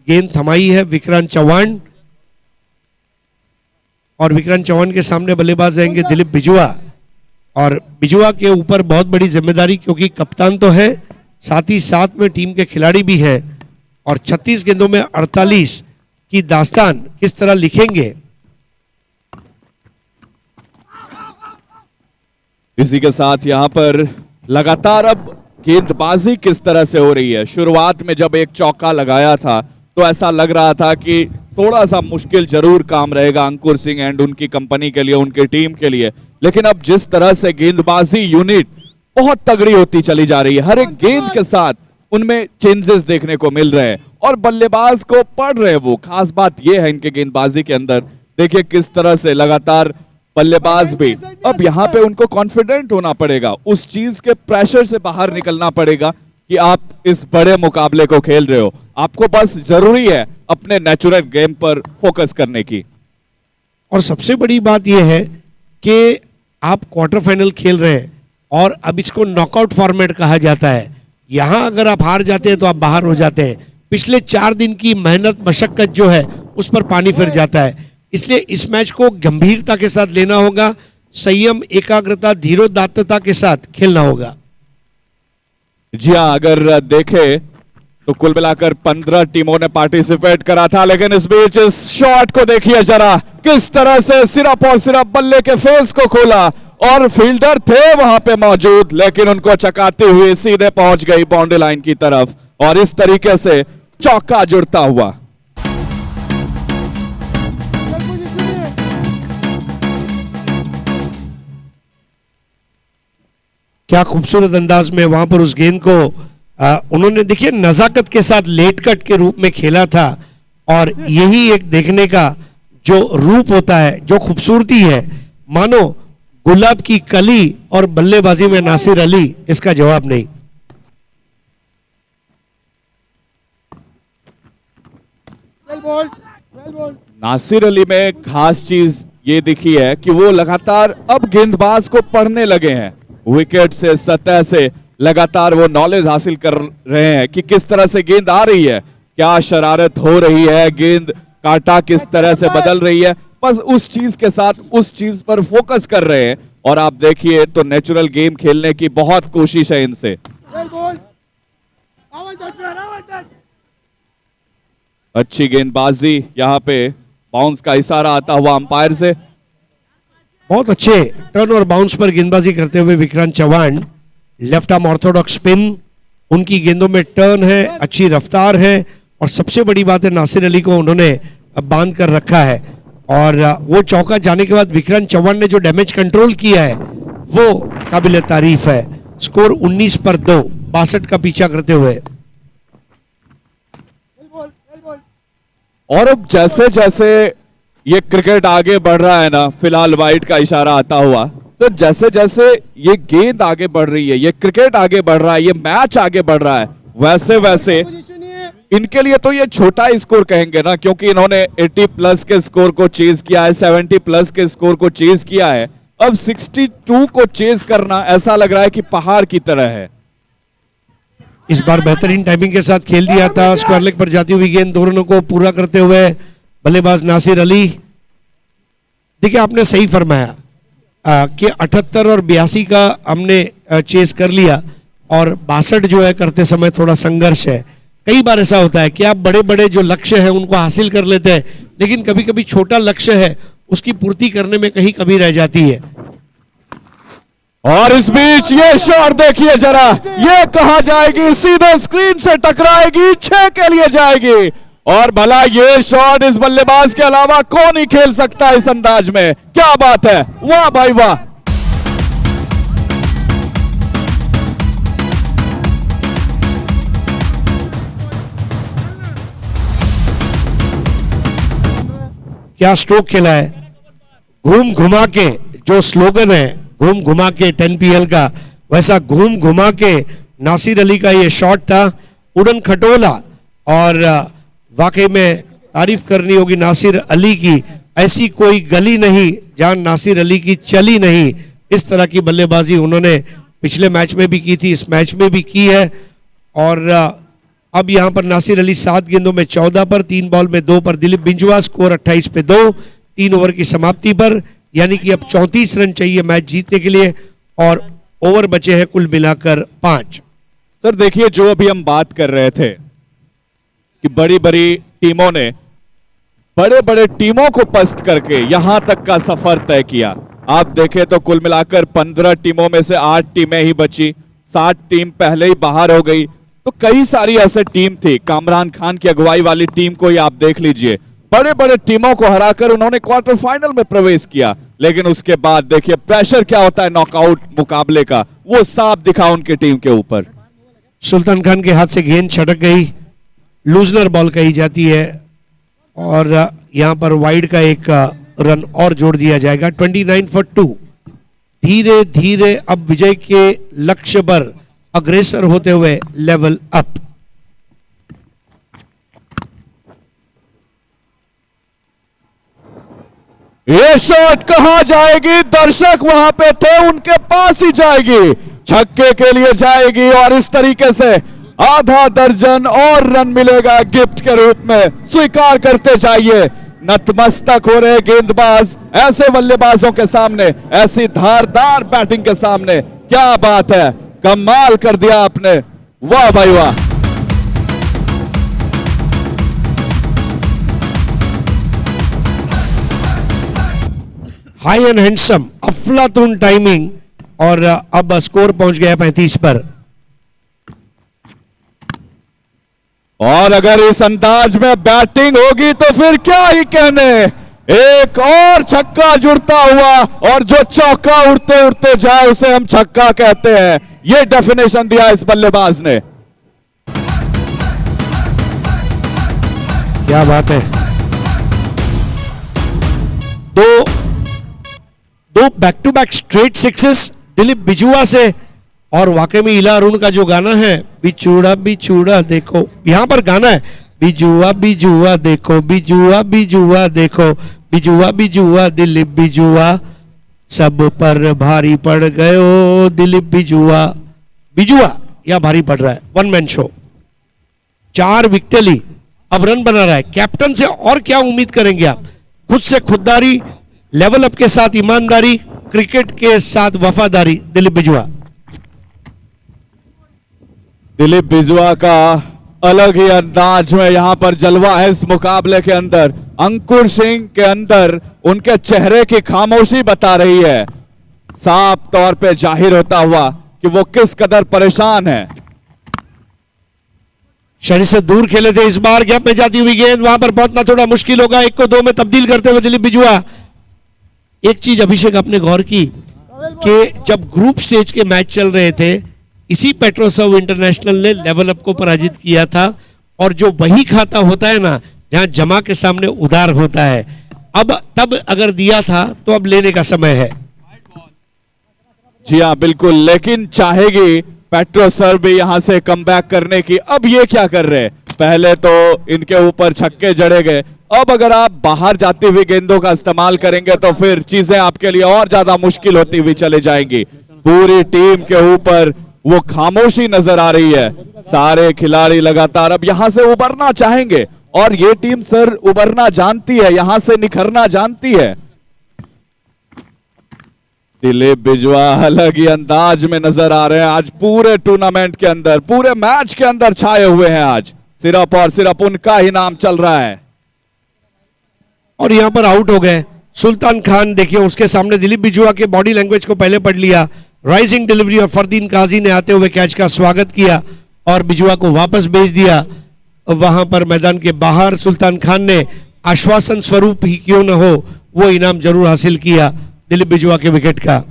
गेंद थमाई है विक्रांत चौहान, और विक्रांत चौहान के सामने बल्लेबाज रहेंगे दिलीप बिजुआ। और बिजुआ के ऊपर बहुत बड़ी जिम्मेदारी, क्योंकि कप्तान तो है, साथ ही साथ में टीम के खिलाड़ी भी हैं, और 36 गेंदों में 48 की दास्तान किस तरह लिखेंगे। इसी के साथ यहां पर लगातार अब गेंदबाजी किस तरह से हो रही है। शुरुआत में जब एक चौका लगाया था तो ऐसा लग रहा था कि थोड़ा सा मुश्किल जरूर काम रहेगा अंकुर सिंह एंड उनकी कंपनी के लिए, उनकी टीम के लिए, लेकिन अब जिस तरह से गेंदबाजी यूनिट बहुत तगड़ी होती चली जा रही है, हर एक गेंद के साथ उनमें चेंजेस देखने को मिल रहे हैं और बल्लेबाज को पढ़ रहे हैं वो। खास बात यह है इनके गेंदबाजी के अंदर, देखिए किस तरह से लगातार बल्लेबाज भी अब यहाँ पे उनको कॉन्फिडेंट होना पड़ेगा, उस चीज के प्रेशर से बाहर निकलना पड़ेगा कि आप इस बड़े मुकाबले को खेल रहे हो, आपको बस जरूरी है अपने नेचुरल गेम पर फोकस करने की। और सबसे बड़ी बात यह है कि आप क्वार्टर फाइनल खेल रहे हैं और अब इसको नॉकआउट फॉर्मेट कहा जाता है। यहां अगर आप हार जाते हैं तो आप बाहर हो जाते हैं, पिछले 4 दिन की मेहनत मशक्कत जो है उस पर पानी फिर जाता है। इसलिए इस मैच को गंभीरता के साथ लेना होगा, संयम, एकाग्रता, धीरोदात्तता के साथ खेलना होगा। जी हाँ, अगर देखें तो कुल मिलाकर 15 टीमों ने पार्टिसिपेट करा था, लेकिन इस बीच इस शॉट को देखिए जरा, किस तरह से सिर्फ और सिर्फ बल्ले के फेस को खोला और फील्डर थे वहां पे मौजूद, लेकिन उनको चकाते हुए सीधे पहुंच गई बाउंड्री लाइन की तरफ और इस तरीके से चौका जुड़ता हुआ। क्या खूबसूरत अंदाज में वहां पर उस गेंद को उन्होंने देखिए नजाकत के साथ लेट कट के रूप में खेला था, और यही एक देखने का जो रूप होता है, जो खूबसूरती है, मानो गुलाब की कली और बल्लेबाजी में नासिर अली, इसका जवाब नहीं। नासिर अली में खास चीज ये दिखी है कि वो लगातार अब गेंदबाज को पढ़ने लगे हैं, विकेट से, सतह से लगातार वो नॉलेज हासिल कर रहे हैं कि किस तरह से गेंद आ रही है, क्या शरारत हो रही है, गेंद काटा किस तरह से बदल रही है, बस उस चीज के साथ उस चीज पर फोकस कर रहे हैं। और आप देखिए तो नेचुरल गेम खेलने की बहुत कोशिश है इनसे। अच्छी गेंदबाजी, यहाँ पे बाउंस का इशारा आता हुआ अंपायर से। बहुत अच्छे टर्न और बाउंस पर गेंदबाजी करते हुए Vikrant Chauhan, left arm orthodox spin, उनकी गेंदों में टर्न है, अच्छी रफ्तार है, और सबसे बड़ी बात है नासिर अली को उन्होंने अब बांध कर रखा है। और वो चौका जाने के बाद विक्रांत चौहान ने जो डैमेज कंट्रोल किया है वो काबिल तारीफ है। स्कोर 19 पर 2, 62 का पीछा करते हुए। और अब जैसे जैसे ये क्रिकेट आगे बढ़ रहा है ना, फिलहाल वाइड का इशारा आता हुआ, तो जैसे जैसे ये गेंद आगे बढ़ रही है, ये क्रिकेट आगे बढ़ रहा है, ये मैच आगे बढ़ रहा है, वैसे वैसे इनके लिए तो ये छोटा स्कोर कहेंगे ना, क्योंकि इन्होंने 80 प्लस के स्कोर को चेज किया है, 70 प्लस के स्कोर को चेज किया है, अब 62 को चेज करना ऐसा लग रहा है कि पहाड़ की तरह है। इस बार बेहतरीन टाइमिंग के साथ खेल दिया था, स्क्वायर लेग पर जाती हुई गेंद दोनों को पूरा करते हुए बल्लेबाज नासिर अली। देखिए आपने सही फरमाया कि 78 और 82 का हमने चेस कर लिया, और 62 जो है करते समय थोड़ा संघर्ष है। कई बार ऐसा होता है कि आप बड़े बड़े जो लक्ष्य है उनको हासिल कर लेते हैं, लेकिन कभी कभी छोटा लक्ष्य है उसकी पूर्ति करने में कहीं कमी रह जाती है। और इस बीच ये शॉट देखिए जरा, ये कहां जाएगी, सीधे स्क्रीन से टकराएगी, 6 के लिए जाएगी। और भला ये शॉट इस बल्लेबाज के अलावा कौन ही खेल सकता है इस अंदाज में। क्या बात है, वाह भाई वाह। क्या स्ट्रोक खेला है, घूम घुमा के, जो स्लोगन है घूम घुमा के 10PL का, वैसा घूम घुमा के नासिर अली का ये शॉट था, उड़न खटोला। और वाकई में तारीफ करनी होगी नासिर अली की, ऐसी कोई गली नहीं जहां नासिर अली की चली नहीं। इस तरह की बल्लेबाजी उन्होंने पिछले मैच में भी की थी, इस मैच में भी की है। और अब यहां पर नासिर अली 7 गेंदों में 14 पर, 3 बॉल में 2 पर दिलीप बिंजुआ, स्कोर 28 पे 2, 3 ओवर की समाप्ति पर, यानी कि अब 34 रन चाहिए मैच जीतने के लिए और ओवर बचे हैं कुल मिलाकर 5। सर देखिए, जो अभी हम बात कर रहे थे कि बड़ी बड़ी टीमों ने बड़े बड़े टीमों को पस्त करके यहां तक का सफर तय किया। आप देखें तो कुल मिलाकर 15 टीमों में से 8 टीमें ही बची, 7 टीम पहले ही बाहर हो गई। तो कई सारी ऐसे टीम थी, कामरान खान की अगुवाई वाली टीम को ही आप देख लीजिए, बड़े बड़े टीमों को हराकर उन्होंने क्वार्टर फाइनल में प्रवेश किया। लेकिन उसके बाद देखिए प्रेशर क्या होता है नॉकआउट मुकाबले का, वो साफ दिखा उनकी टीम के ऊपर। सुल्तान खान के हाथ से गेंद छटक गई, लूजनर बॉल कही जाती है और यहां पर वाइड का एक रन और जोड़ दिया जाएगा। 29 for 2। धीरे धीरे अब विजय के लक्ष्य पर अग्रसर होते हुए लेवल अप। ये शॉट कहां जाएगी, दर्शक वहां पे थे, उनके पास ही जाएगी, छक्के के लिए जाएगी। और इस तरीके से आधा दर्जन और रन मिलेगा गिफ्ट के रूप में, स्वीकार करते जाइए। नतमस्तक हो रहे गेंदबाज ऐसे बल्लेबाजों के सामने, ऐसी धारदार बैटिंग के सामने। क्या बात है, कमाल कर दिया आपने, वाह भाई वाह। हाई एंड हैंडसम, अफलातून टाइमिंग और अब स्कोर पहुंच गया 35 पर। और अगर इस अंदाज में बैटिंग होगी तो फिर क्या ही कहने, एक और छक्का जुड़ता हुआ, और जो चौका उड़ते उड़ते जाए उसे हम छक्का कहते हैं। यह डेफिनेशन दिया इस बल्लेबाज ने। क्या बात है, दो back to back straight sixes Dilip Bijua से। और वाकई में इला अरुण का जो गाना है, बिचूड़ा बिचूड़ा देखो, यहां पर गाना है बिजुआ बिजुआ देखो, बिजुआ बिजुआ देखो, बिजुआ बिजुआ दिलीप बिजुआ, सब पर भारी पड़ गयो दिलीप बिजुआ। बिजुआ या भारी पड़ रहा है, 1 मैन शो, 4 विकेटें ली, अब रन बना रहा है। कैप्टन से और क्या उम्मीद करेंगे आप, खुद से खुददारी, लेवल अप के साथ ईमानदारी, क्रिकेट के साथ वफादारी। दिलीप बिजुआ, दिलीप बिजुआ का अलग ही अंदाज में यहां पर जलवा है इस मुकाबले के अंदर। अंकुर सिंह के अंदर उनके चेहरे की खामोशी बता रही है, साफ तौर पे जाहिर होता हुआ कि वो किस कदर परेशान है। शरीर से दूर खेले थे, इस बार गैप में जाती हुई गेंद, वहां पर पहुंचना थोड़ा मुश्किल होगा। 1 को 2 में तब्दील करते हुए दिलीप बिजुआ। एक चीज अभिषेक आपने गौर की कि जब ग्रुप स्टेज के मैच चल रहे थे, इसी पेट्रोसर्व इंटरनेशनल ने लेवल अप को पराजित किया था। और जो वही खाता होता है ना, जहां जमा के सामने उधार होता है, अब तब अगर दिया था तो अब लेने का समय है। जी हाँ बिल्कुल, लेकिन चाहेगी पेट्रोसर्व भी यहां से कमबैक करने की। अब ये क्या कर रहे हैं, पहले तो इनके ऊपर छक्के जड़े गए, अब अगर आप बाहर जाती हुई गेंदों का इस्तेमाल करेंगे तो फिर चीजें आपके लिए और ज्यादा मुश्किल होती हुई चली जाएंगी। पूरी टीम के ऊपर वो खामोशी नजर आ रही है, सारे खिलाड़ी लगातार अब यहां से उबरना चाहेंगे। और ये टीम सर उबरना जानती है, यहां से निखरना जानती है। दिलीप बिजुआ अलग ही अंदाज में नजर आ रहे हैं आज, पूरे टूर्नामेंट के अंदर, पूरे मैच के अंदर छाए हुए हैं आज। सिर्फ और सिर्फ उनका ही नाम चल रहा है। और यहां पर आउट हो गए सुल्तान खान। देखिए उसके सामने दिलीप बिजुआ के बॉडी लैंग्वेज को पहले पढ़ लिया, राइजिंग डिलीवरी और फरदीन काजी ने आते हुए कैच का स्वागत किया और बिजवा को वापस भेज दिया। वहां पर मैदान के बाहर सुल्तान खान ने आश्वासन स्वरूप ही क्यों न हो वो इनाम जरूर हासिल किया दिलीप बिजवा के विकेट का।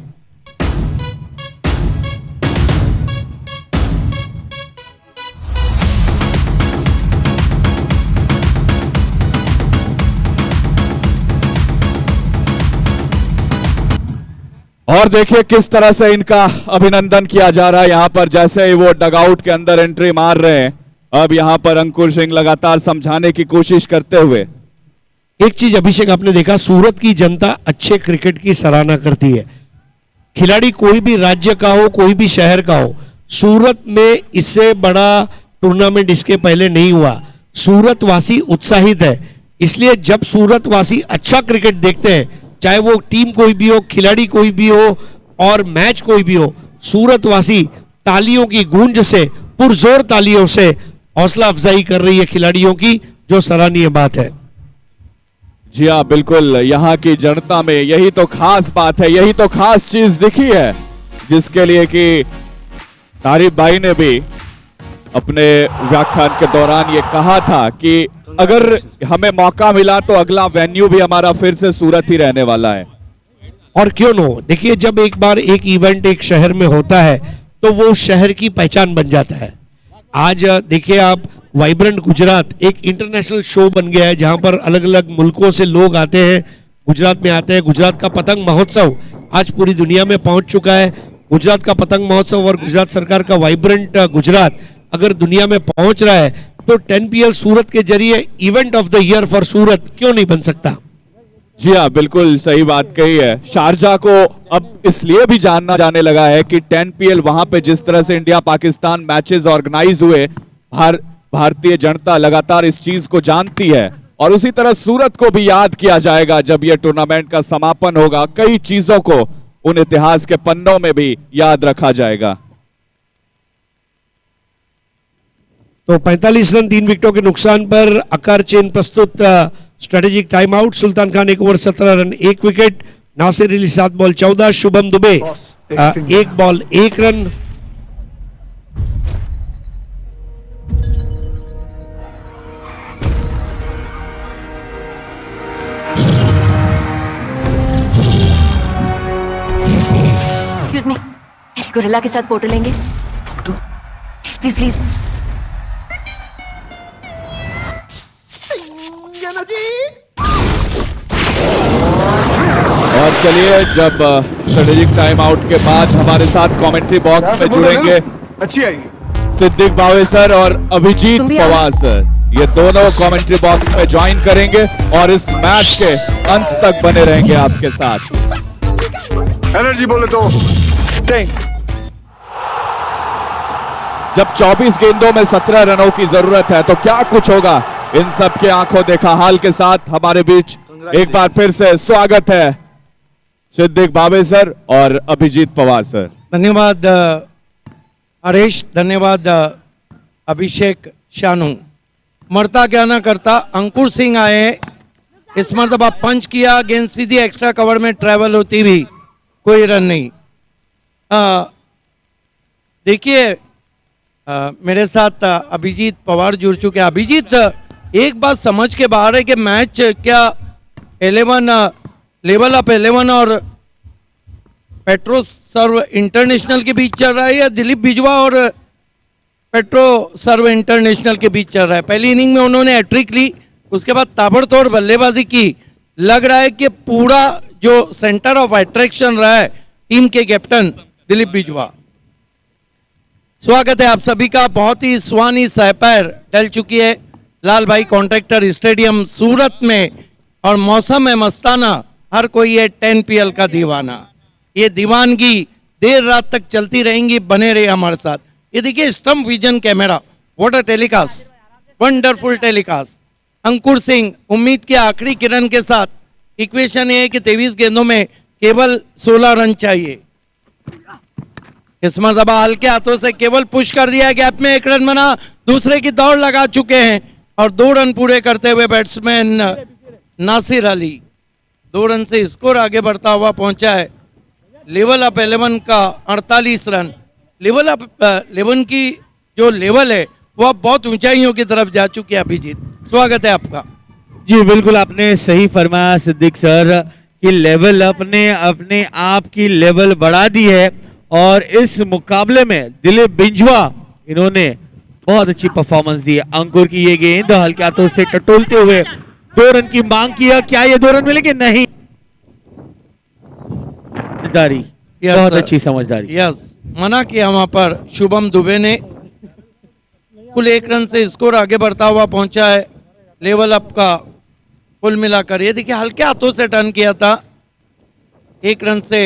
और देखिए किस तरह से इनका अभिनंदन किया जा रहा है यहाँ पर, जैसे ही वो डगआउट के अंदर एंट्री मार रहे हैं। अब यहाँ पर अंकुर सिंह लगातार समझाने की कोशिश करते हुए। एक चीज अभिषेक आपने देखा, सूरत की जनता अच्छे क्रिकेट की सराहना करती है। खिलाड़ी कोई भी राज्य का हो, कोई भी शहर का हो, सूरत में इससे बड़ा टूर्नामेंट इसके पहले नहीं हुआ। सूरत वासी उत्साहित है, इसलिए जब सूरत वासी अच्छा क्रिकेट देखते हैं, चाहे वो टीम कोई भी हो, खिलाड़ी कोई भी हो और मैच कोई भी हो, सूरत वासी तालियों की गूंज से, पुरजोर तालियों से हौसला अफजाई कर रही है खिलाड़ियों की, जो सराहनीय बात है। जी हाँ बिल्कुल, यहाँ की जनता में यही तो खास बात है, यही तो खास चीज दिखी है, जिसके लिए कि तारिफ भाई ने भी अपने व्याख्यान के दौरान ये कहा था कि अगर हमें मौका मिला तो अगला वेन्यू भी हमारा फिर से सूरत ही रहने वाला है। और क्यों न हो, देखिए जब एक बार एक इवेंट एक शहर में होता है तो वो शहर की पहचान बन जाता है। आज देखिए आप, वाइब्रेंट गुजरात एक इंटरनेशनल शो बन गया है, जहां पर अलग अलग मुल्कों से लोग आते हैं, गुजरात में आते हैं। गुजरात का पतंग महोत्सव आज पूरी दुनिया में पहुंच चुका है। गुजरात का पतंग महोत्सव और गुजरात सरकार का वाइब्रेंट गुजरात अगर दुनिया में पहुंच रहा है तो 10PL सूरत के जरिए event of the year for Surat क्यों नहीं बन सकता। जी हाँ बिल्कुल सही बात कही है। शारजा को अब इसलिए भी जानना जाने लगा है कि 10PL वहां पे जिस तरह से इंडिया पाकिस्तान मैचेस ऑर्गेनाइज हुए, भारतीय जनता लगातार इस चीज को जानती है और उसी तरह सूरत को भी याद किया जाएगा जब यह टूर्नामेंट का समापन होगा। कई चीजों को उन इतिहास के पन्नों में भी याद रखा जाएगा। तो 45 रन 3 विकेटों के नुकसान पर अकार चेन प्रस्तुत strategic time out. Sultan Khan 1 over 17 run 1 wicket, Nasir Ali 7 ball 14, Shubham Dubey 1 ball 1 run. Excuse me, gorilla के साथ फोटो लेंगे? फोटो? Please please. और चलिए, जब स्ट्रेटेजिक टाइम आउट के बाद हमारे साथ कमेंट्री बॉक्स में जुड़ेंगे अच्छी आएगी सिद्दीक भावे सर और अभिजीत पवार सर। ये दोनों कमेंट्री बॉक्स में ज्वाइन करेंगे और इस मैच के अंत तक बने रहेंगे आपके साथ। एनर्जी बोले तो स्टिंग। जब 24 गेंदों में 17 रनों की जरूरत है तो क्या कुछ होगा, इन सब के आंखों देखा हाल के साथ हमारे बीच एक बार फिर से स्वागत है सिद्दीक भावे सर और अभिजीत पवार सर। धन्यवाद हरेश, धन्यवाद अभिषेक शानू। मरता क्या ना करता, अंकुर सिंह आए, इस मरतबा पंच किया, गेंद सीधी एक्स्ट्रा कवर में ट्रैवल होती भी कोई रन नहीं। देखिए मेरे साथ अभिजीत पवार जुड़ चुके हैं। अभिजीत, एक बात समझ के बाहर है कि मैच क्या 11 लेवल अप 11 और पेट्रो सर्व इंटरनेशनल के बीच चल रहा है या दिलीप बिजवा और पेट्रो सर्व इंटरनेशनल के बीच चल रहा है? पहली इनिंग में उन्होंने हैट्रिक ली, उसके बाद ताबड़तोड़ बल्लेबाजी की। लग रहा है कि पूरा जो सेंटर ऑफ अट्रैक्शन रहा है टीम के कैप्टन दिलीप बिजवा। स्वागत है आप सभी का। बहुत ही सुहानी सहपैर डल चुकी है लाल भाई कॉन्ट्रैक्टर स्टेडियम सूरत में और मौसम है मस्ताना। हर कोई है 10PL का दीवाना। ये दीवानगी देर रात तक चलती रहेंगी, बने रहे हमारे साथ। ये देखिए stump vision camera, what a telecast, wonderful telecast. Ankur Singh उम्मीद की आखिरी किरण के साथ। इक्वेशन ये है कि 23 गेंदों में केवल 16 रन चाहिए। इस मरतबा हल्के हाथों से केवल पुश कर दिया, गैप में 1 रन बना, दूसरे की दौड़ लगा चुके हैं और 2 रन पूरे करते हुए बैट्समैन नासिर अली 2 रन से स्कोर आगे बढ़ता हुआ पहुंचा है। लेवल अप 11 का 48 रन। लेवल अप 11 की जो लेवल है वो अब बहुत ऊंचाइयों की तरफ जा चुकी है। अभिजीत, स्वागत है आपका। जी बिल्कुल, आपने सही फरमाया सिद्दीक सर कि लेवल अप ने अपने आप की लेवल बढ़ा दी है और इस मुकाबले में दिलीप बिंजवा इन्होंने बहुत अच्छी परफॉर्मेंस दी है। अंकुर की ये गेंद हल्के हाथों से टटोलते हुए 2 रन की मांग किया, क्या ये 2 रन मिलेंगे? नहीं। समझदारी, बहुत अच्छी समझदारी। यस, मना किया वहां पर शुभम दुबे ने। कुल 1 रन से स्कोर आगे बढ़ता हुआ पहुंचा है लेवल अप का। कुल मिलाकर ये देखिए हल्के हाथों से टर्न किया था। 1 रन से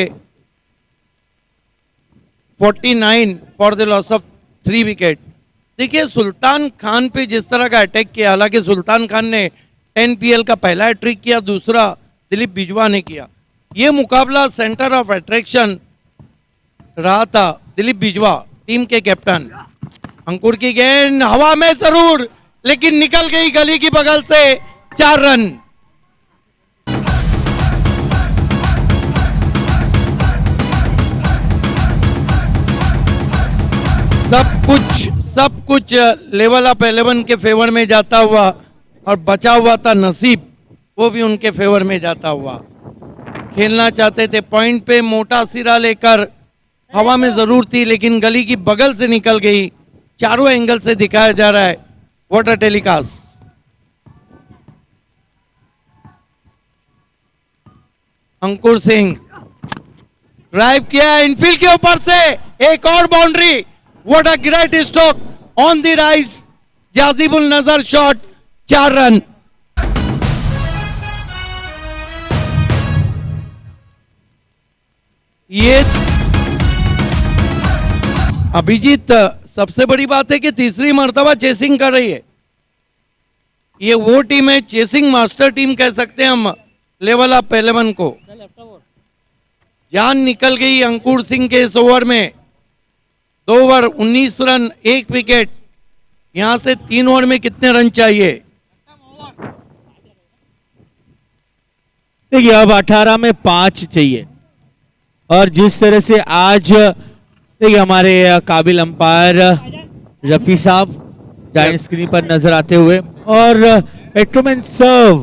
49 for the loss of 3 wicket. देखिए सुल्तान खान पे जिस तरह का अटैक किया, हालांकि सुल्तान खान ने 10 PL का पहला हैट्रिक किया, दूसरा दिलीप बिजवा ने किया। ये मुकाबला सेंटर ऑफ अट्रैक्शन रहा था दिलीप बिजवा टीम के कैप्टन। अंकुर की गेंद हवा में जरूर, लेकिन निकल गई गली की बगल से। 4 रन। सब कुछ लेवल अप 11 के फेवर में जाता हुआ और बचा हुआ था नसीब, वो भी उनके फेवर में जाता हुआ। खेलना चाहते थे पॉइंट पे, मोटा सिरा लेकर हवा में जरूर थी, लेकिन गली की बगल से निकल गई। चारों एंगल से दिखाया जा रहा है। What a telecast. Ankur Singh drive किया इनफील्ड के ऊपर से, एक और boundary. What a great stroke on the rise, Jajibul Nazar shot. 4 run. ये अभिजीत, सबसे बड़ी बात है कि तीसरी मर्तबा चेसिंग कर रही है। ये वो टीम है, चेसिंग मास्टर टीम कह सकते हैं हम लेवल अप 11 को। जान निकल गई अंकुर सिंह के इस ओवर में। 2 ओवर 19 रन 1 विकेट। यहां से 3 ओवर में कितने रन चाहिए? देखिए अब 18 में 5 चाहिए और जिस तरह से आज देखिए हमारे काबिल अंपायर रफी साहब जाइंट स्क्रीन पर नजर आते हुए, और पेट्रोमैन सर्व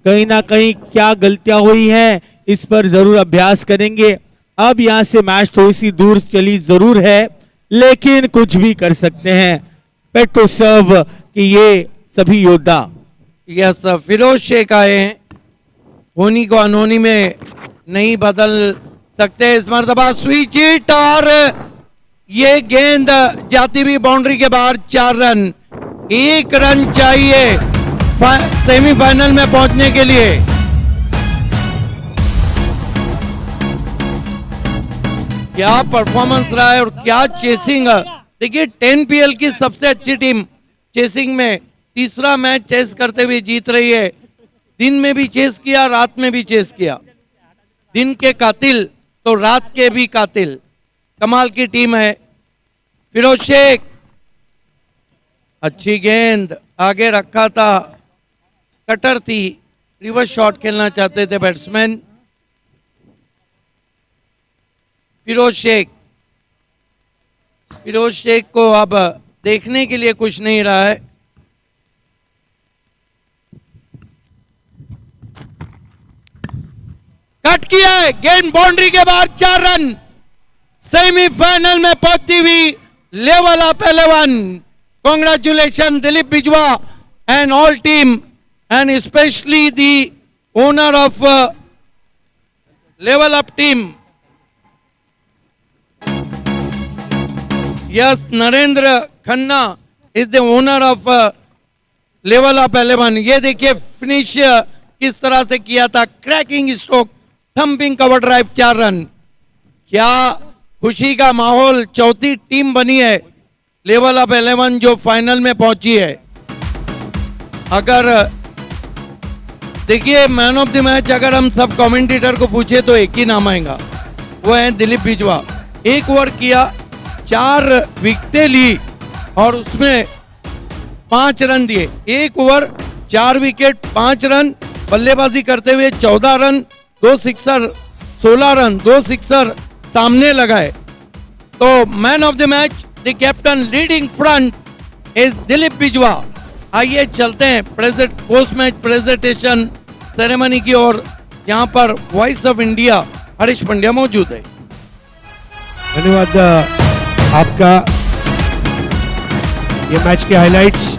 कहीं ना कहीं क्या गलतियां हुई हैं इस पर जरूर अभ्यास करेंगे। अब यहां से मैच थोड़ी सी दूर चली जरूर है, लेकिन कुछ भी कर सकते हैं पेट्रो सर्व कि ये सभी योद्धा। यस, फिरोज शेख आए हैं। होनी को अनहोनी में नहीं बदल सकते। इस मर्तबा स्विच हिट और ये गेंद जाती हुई बाउंड्री के बाहर। 4 रन। 1 रन चाहिए सेमीफाइनल में पहुंचने के लिए। क्या परफॉर्मेंस रहा है और क्या चेसिंग। देखिए 10 PL की सबसे अच्छी टीम चेसिंग में तीसरा मैच चेस करते हुए जीत रही है। दिन में भी चेस किया, रात में भी चेस किया। दिन के कातिल तो रात के भी कातिल। कमाल की टीम है। फिरोज शेख, अच्छी गेंद आगे रखा था, कटर थी, रिवर्स शॉट खेलना चाहते थे बैट्समैन। फिरोज शेख को अब देखने के लिए कुछ नहीं रहा है। कट किया है, गेंद बाउंड्री के बाद। 4 रन। सेमीफाइनल में पहुंचती हुई level up 11। Congratulation Dilip Bijwa and all team and specially the owner of level up team. Yes, Narendra Khanna is the owner of level up 11। ये देखिए फिनिश किस तरह से किया था, cracking stroke, thumping cover drive. 4 run. क्या खुशी का माहौल। चौथी टीम बनी है लेवल अप 11 जो फाइनल में पहुंची है। अगर देखिए मैन ऑफ द मैच अगर हम सब कमेंटेटर को पूछे तो एक ही नाम आएगा, वो है दिलीप बिजवा। 1 ओवर किया, 4 विकेटें ली और उसमें 5 रन दिए। 1 ओवर 4 विकेट 5 रन, बल्लेबाजी करते हुए 14 रन, 2 सिक्सर 16 रन, 2 सिक्सर सामने लगाए। तो man of the match, the captain leading front is Dilip Bijwa. आइए चलते हैं पोस्ट मैच प्रेजेंटेशन सेरेमनी की ओर, जहां पर voice of India Harish Pandya मौजूद है। धन्यवाद आपका। ये मैच के highlights.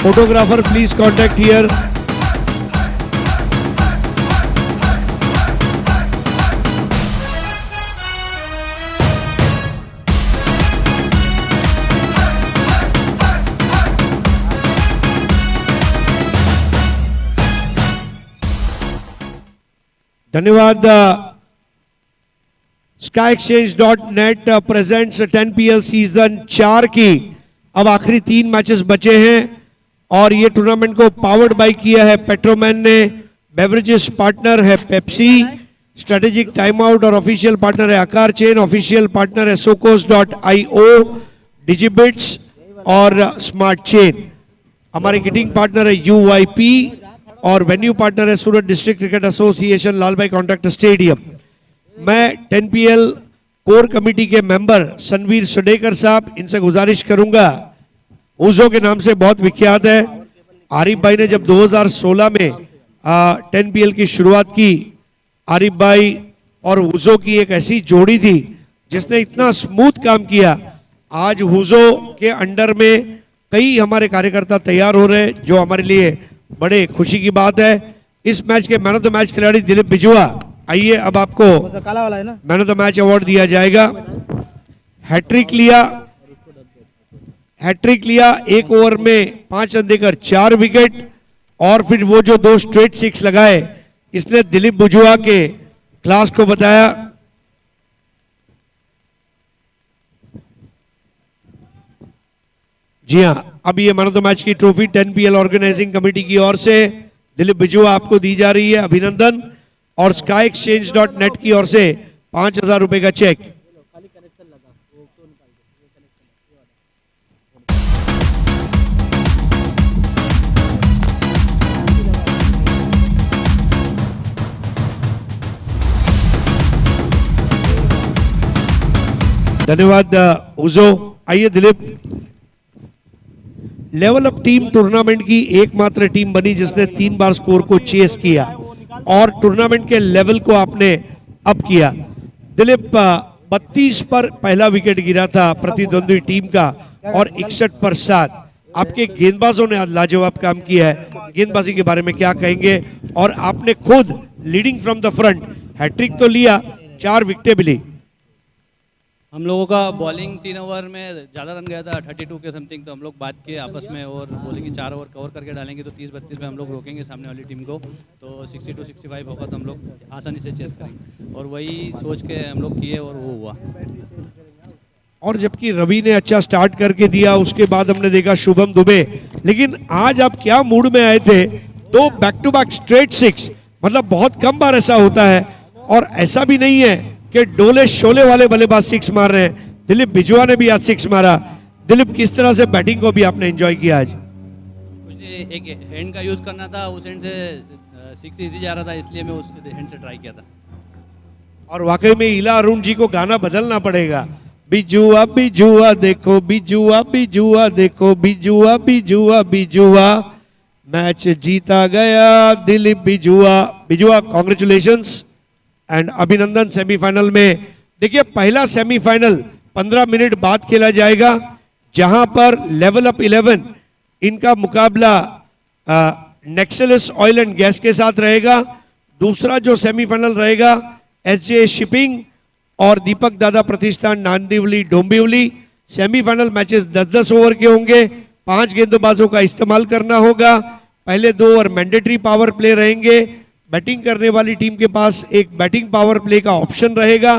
Photographer, please contact here. धन्यवाद। SkyExchange.net presents 10PL सीजन 4 की अब आखिरी 3 मैचेस बचे हैं और ये टूर्नामेंट को पावर्ड बाय किया है पेट्रोमैन ने। बेवरेजेस पार्टनर है पेप्सी, स्ट्रेटेजिक टाइम आउट और ऑफिशियल पार्टनर है आकार चेन, ऑफिशियल पार्टनर है Socos.io, डिजिबिट्स और स्मार्ट चेन। हमारे गिटिंग पार्टनर है UYP और वेन्यू पार्टनर है सूरत डिस्ट्रिक्ट क्रिकेट एसोसिएशन, लाल भाई कॉन्ट्रैक्टर स्टेडियम। मैं 10PL कोर कमेटी के मेंबर सनवीर सुडेकर साहब, इनसे गुजारिश करूंगा, ऊजो के नाम से बहुत विख्यात है। आरिफ भाई ने जब 2016 में 10PL की शुरुआत की, आरिफ भाई और ऊजो की एक ऐसी जोड़ी थी जिसने इतना स्मूथ काम किया। आज ऊजो के अंडर में कई हमारे कार्यकर्ता तैयार हो रहे हैं, जो हमारे लिए बड़े खुशी की बात है। इस मैच के मैन ऑफ द मैच खिलाड़ी दिलीप बिजुआ। आइए अब आपको man of the match award दिया जाएगा। हैट्रिक लिया, 1 ओवर में 5 रन देकर 4 विकेट और फिर वो जो 2 स्ट्रेट 6 लगाए, इसने दिलीप बिजुआ के क्लास को बताया। जी हाँ, अब ये मैन ऑफ द मैच की ट्रॉफी 10PL ऑर्गेनाइजिंग कमेटी की ओर से दिलीप बिजुआ आपको दी जा रही है, अभिनंदन। और SkyExchange.net की ओर से 5,000 रुपए का चेक। धन्यवाद उजो। आइए Dilip, level up team tournament की एकमात्र टीम बनी जिसने 3 बार स्कोर को चेस किया और टूर्नामेंट के लेवल को आपने अप किया। दिलीप, 32 पर पहला विकेट गिरा था प्रतिद्वंदी टीम का और 61 पर 7। आपके गेंदबाजों ने आज लाजवाब काम किया है। गेंदबाजी के बारे में क्या कहेंगे? और आपने खुद leading from the front hat trick तो लिया, 4 विकेटें भी ली। हम लोगों का बॉलिंग 3 ओवर में ज़्यादा रन गया था, 32 के समथिंग। तो हम लोग बात किए आपस में और बोले कि 4 ओवर कवर करके डालेंगे तो 30-32 में हम लोग रोकेंगे सामने वाली टीम को, तो 62-65 होगा तो हम लोग आसानी से चेस करेंगे। और वही सोच के हम लोग किए और वो हुआ। और जबकि रवि ने अच्छा स्टार्ट करके दिया, उसके बाद हमने देखा शुभम दुबे। लेकिन आज आप क्या मूड में आए थे? 2 बैक टू बैक स्ट्रेट 6, मतलब बहुत कम बार ऐसा होता है। और ऐसा भी नहीं है कि डोले शोले वाले बल्लेबाज 6 मार रहे हैं। दिलीप बिजुआ ने भी आज 6 मारा। दिलीप, किस तरह से बैटिंग को भी आपने एंजॉय किया आज? मुझे एक हैंड का यूज़ करना था, उस हैंड से 6 इजी जा रहा था, इसलिए मैं उस हैंड से ट्राई किया था। और वाकई में इला अरुण जी को गाना बदलना पड़ेगा। बिजुआ बिजुआ देखो, बिजुआ बिजुआ देखो, बिजुआ बिजुआ बिजुआ, मैच जीता गया दिलीप बिजुआ। बिजुआ, कॉन्ग्रेचुलेशंस एंड अभिनंदन। सेमीफाइनल में देखिए, पहला सेमीफाइनल 15 मिनट बाद खेला जाएगा, जहां पर लेवल अप 11 इनका मुकाबला नेक्सलिस ऑयल एंड गैस के साथ रहेगा। दूसरा जो सेमीफाइनल रहेगा एसजे शिपिंग और दीपक दादा प्रतिष्ठान Nandivali Dombivli. Semifinal matches 10-10 over के होंगे, 5 गेंदबाजों का इस्तेमाल करना होगा। पहले 2 ओवर मैंडेटरी पावर प्ले रहेंगे। बैटिंग करने वाली टीम के पास एक बैटिंग पावर प्ले का ऑप्शन रहेगा।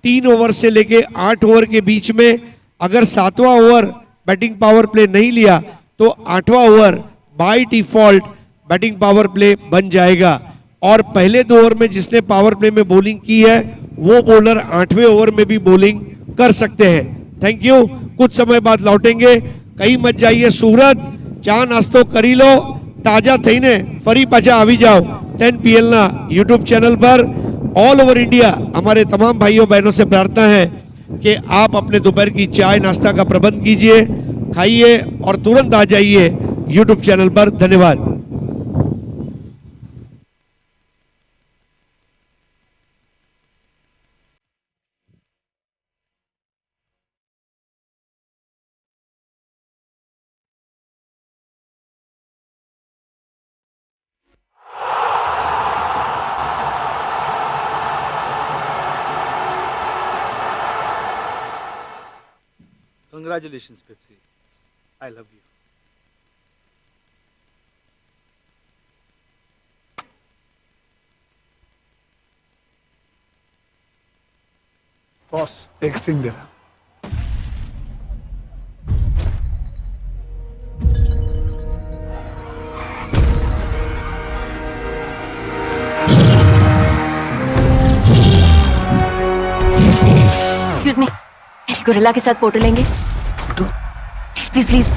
3 ओवर से लेके 8 ओवर के बीच में अगर 7वां ओवर बैटिंग पावर प्ले नहीं लिया तो 8वां over by default batting power play बन जाएगा। और पहले 2 ओवर में जिसने पावर प्ले में बॉलिंग की है वो बॉलर 8वें ओवर में भी बॉलिंग कर सकते हैं। Thank you. कुछ समय बाद लौटेंगे। कहीं मत जाइए सूरत, चा नास्तो करी लो, ताजा थईने फरी पाछा आवी जाओ 10 PL ना यूट्यूब चैनल पर। ऑल ओवर इंडिया हमारे तमाम भाइयों बहनों से प्रार्थना है कि आप अपने दोपहर की चाय नाश्ता का प्रबंध कीजिए, खाइए और तुरंत आ जाइए यूट्यूब चैनल पर। धन्यवाद। Congratulations, Pepsi. I love you. Boss texting दे रहा। एक्सक्यूज मी, मेरी गोरिल्ला के साथ फोटो लेंगे? फोटो? Please please please.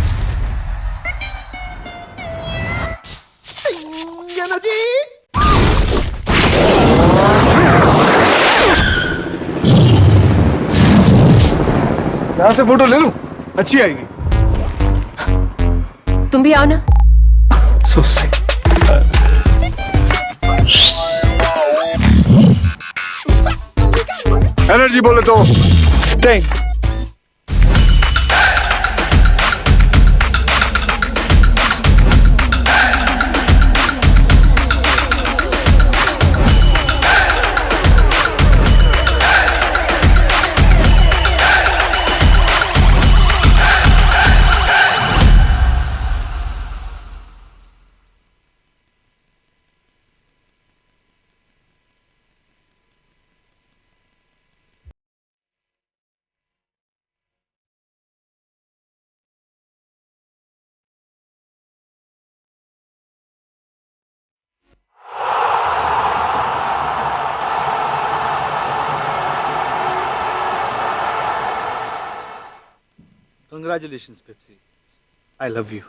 यहाँ से फोटो ले लूं? अच्छी आएगी। तुम भी आओ ना। So sick. एनर्जी बोले तो sting. Congratulations, Pepsi. I love you.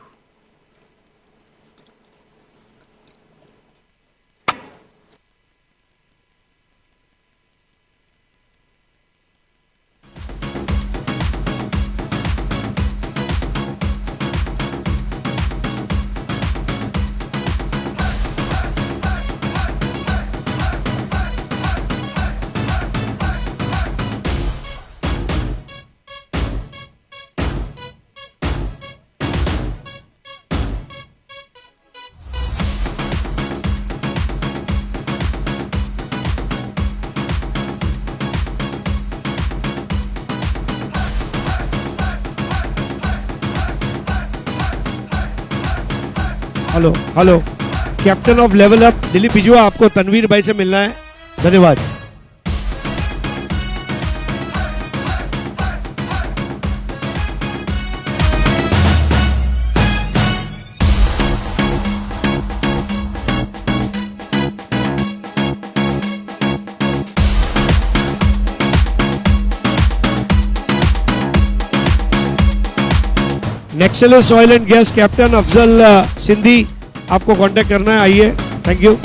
Hello hello, captain of level up Dilip Bijua, आपको तनवीर भाई से मिलना है। धन्यवाद। Nexlis oil and gas captain Afzal Sindhi, आपको कांटेक्ट करना है, आइए। Thank you.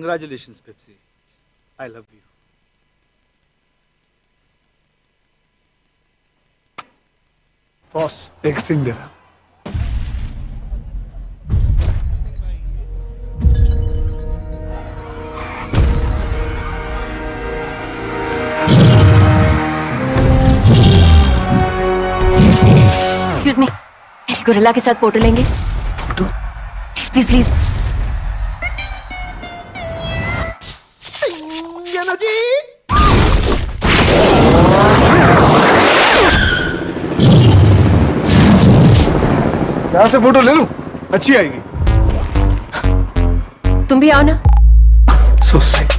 Congratulations, Pepsi. I love you. Toss texting दे रहा एक्सक्यूज मी, मेरी गोरिल्ला के साथ फोटो लेंगे? Please please please. यहाँ से फोटो ले लूं, अच्छी आएगी। तुम भी आओ ना। So sick.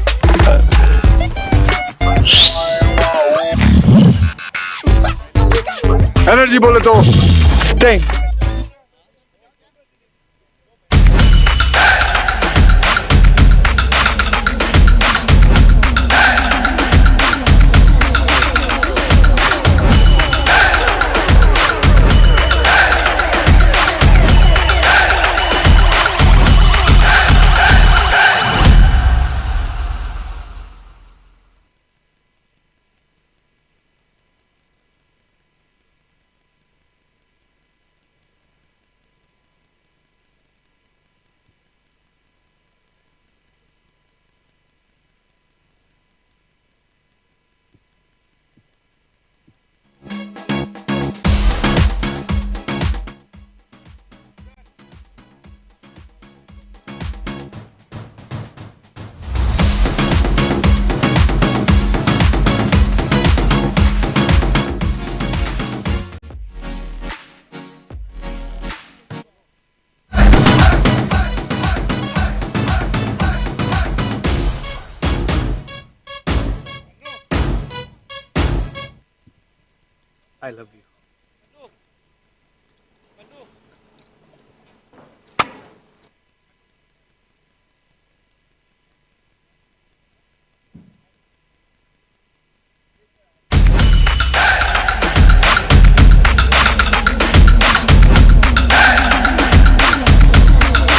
एनर्जी बोले तो स्टिंग। I love you.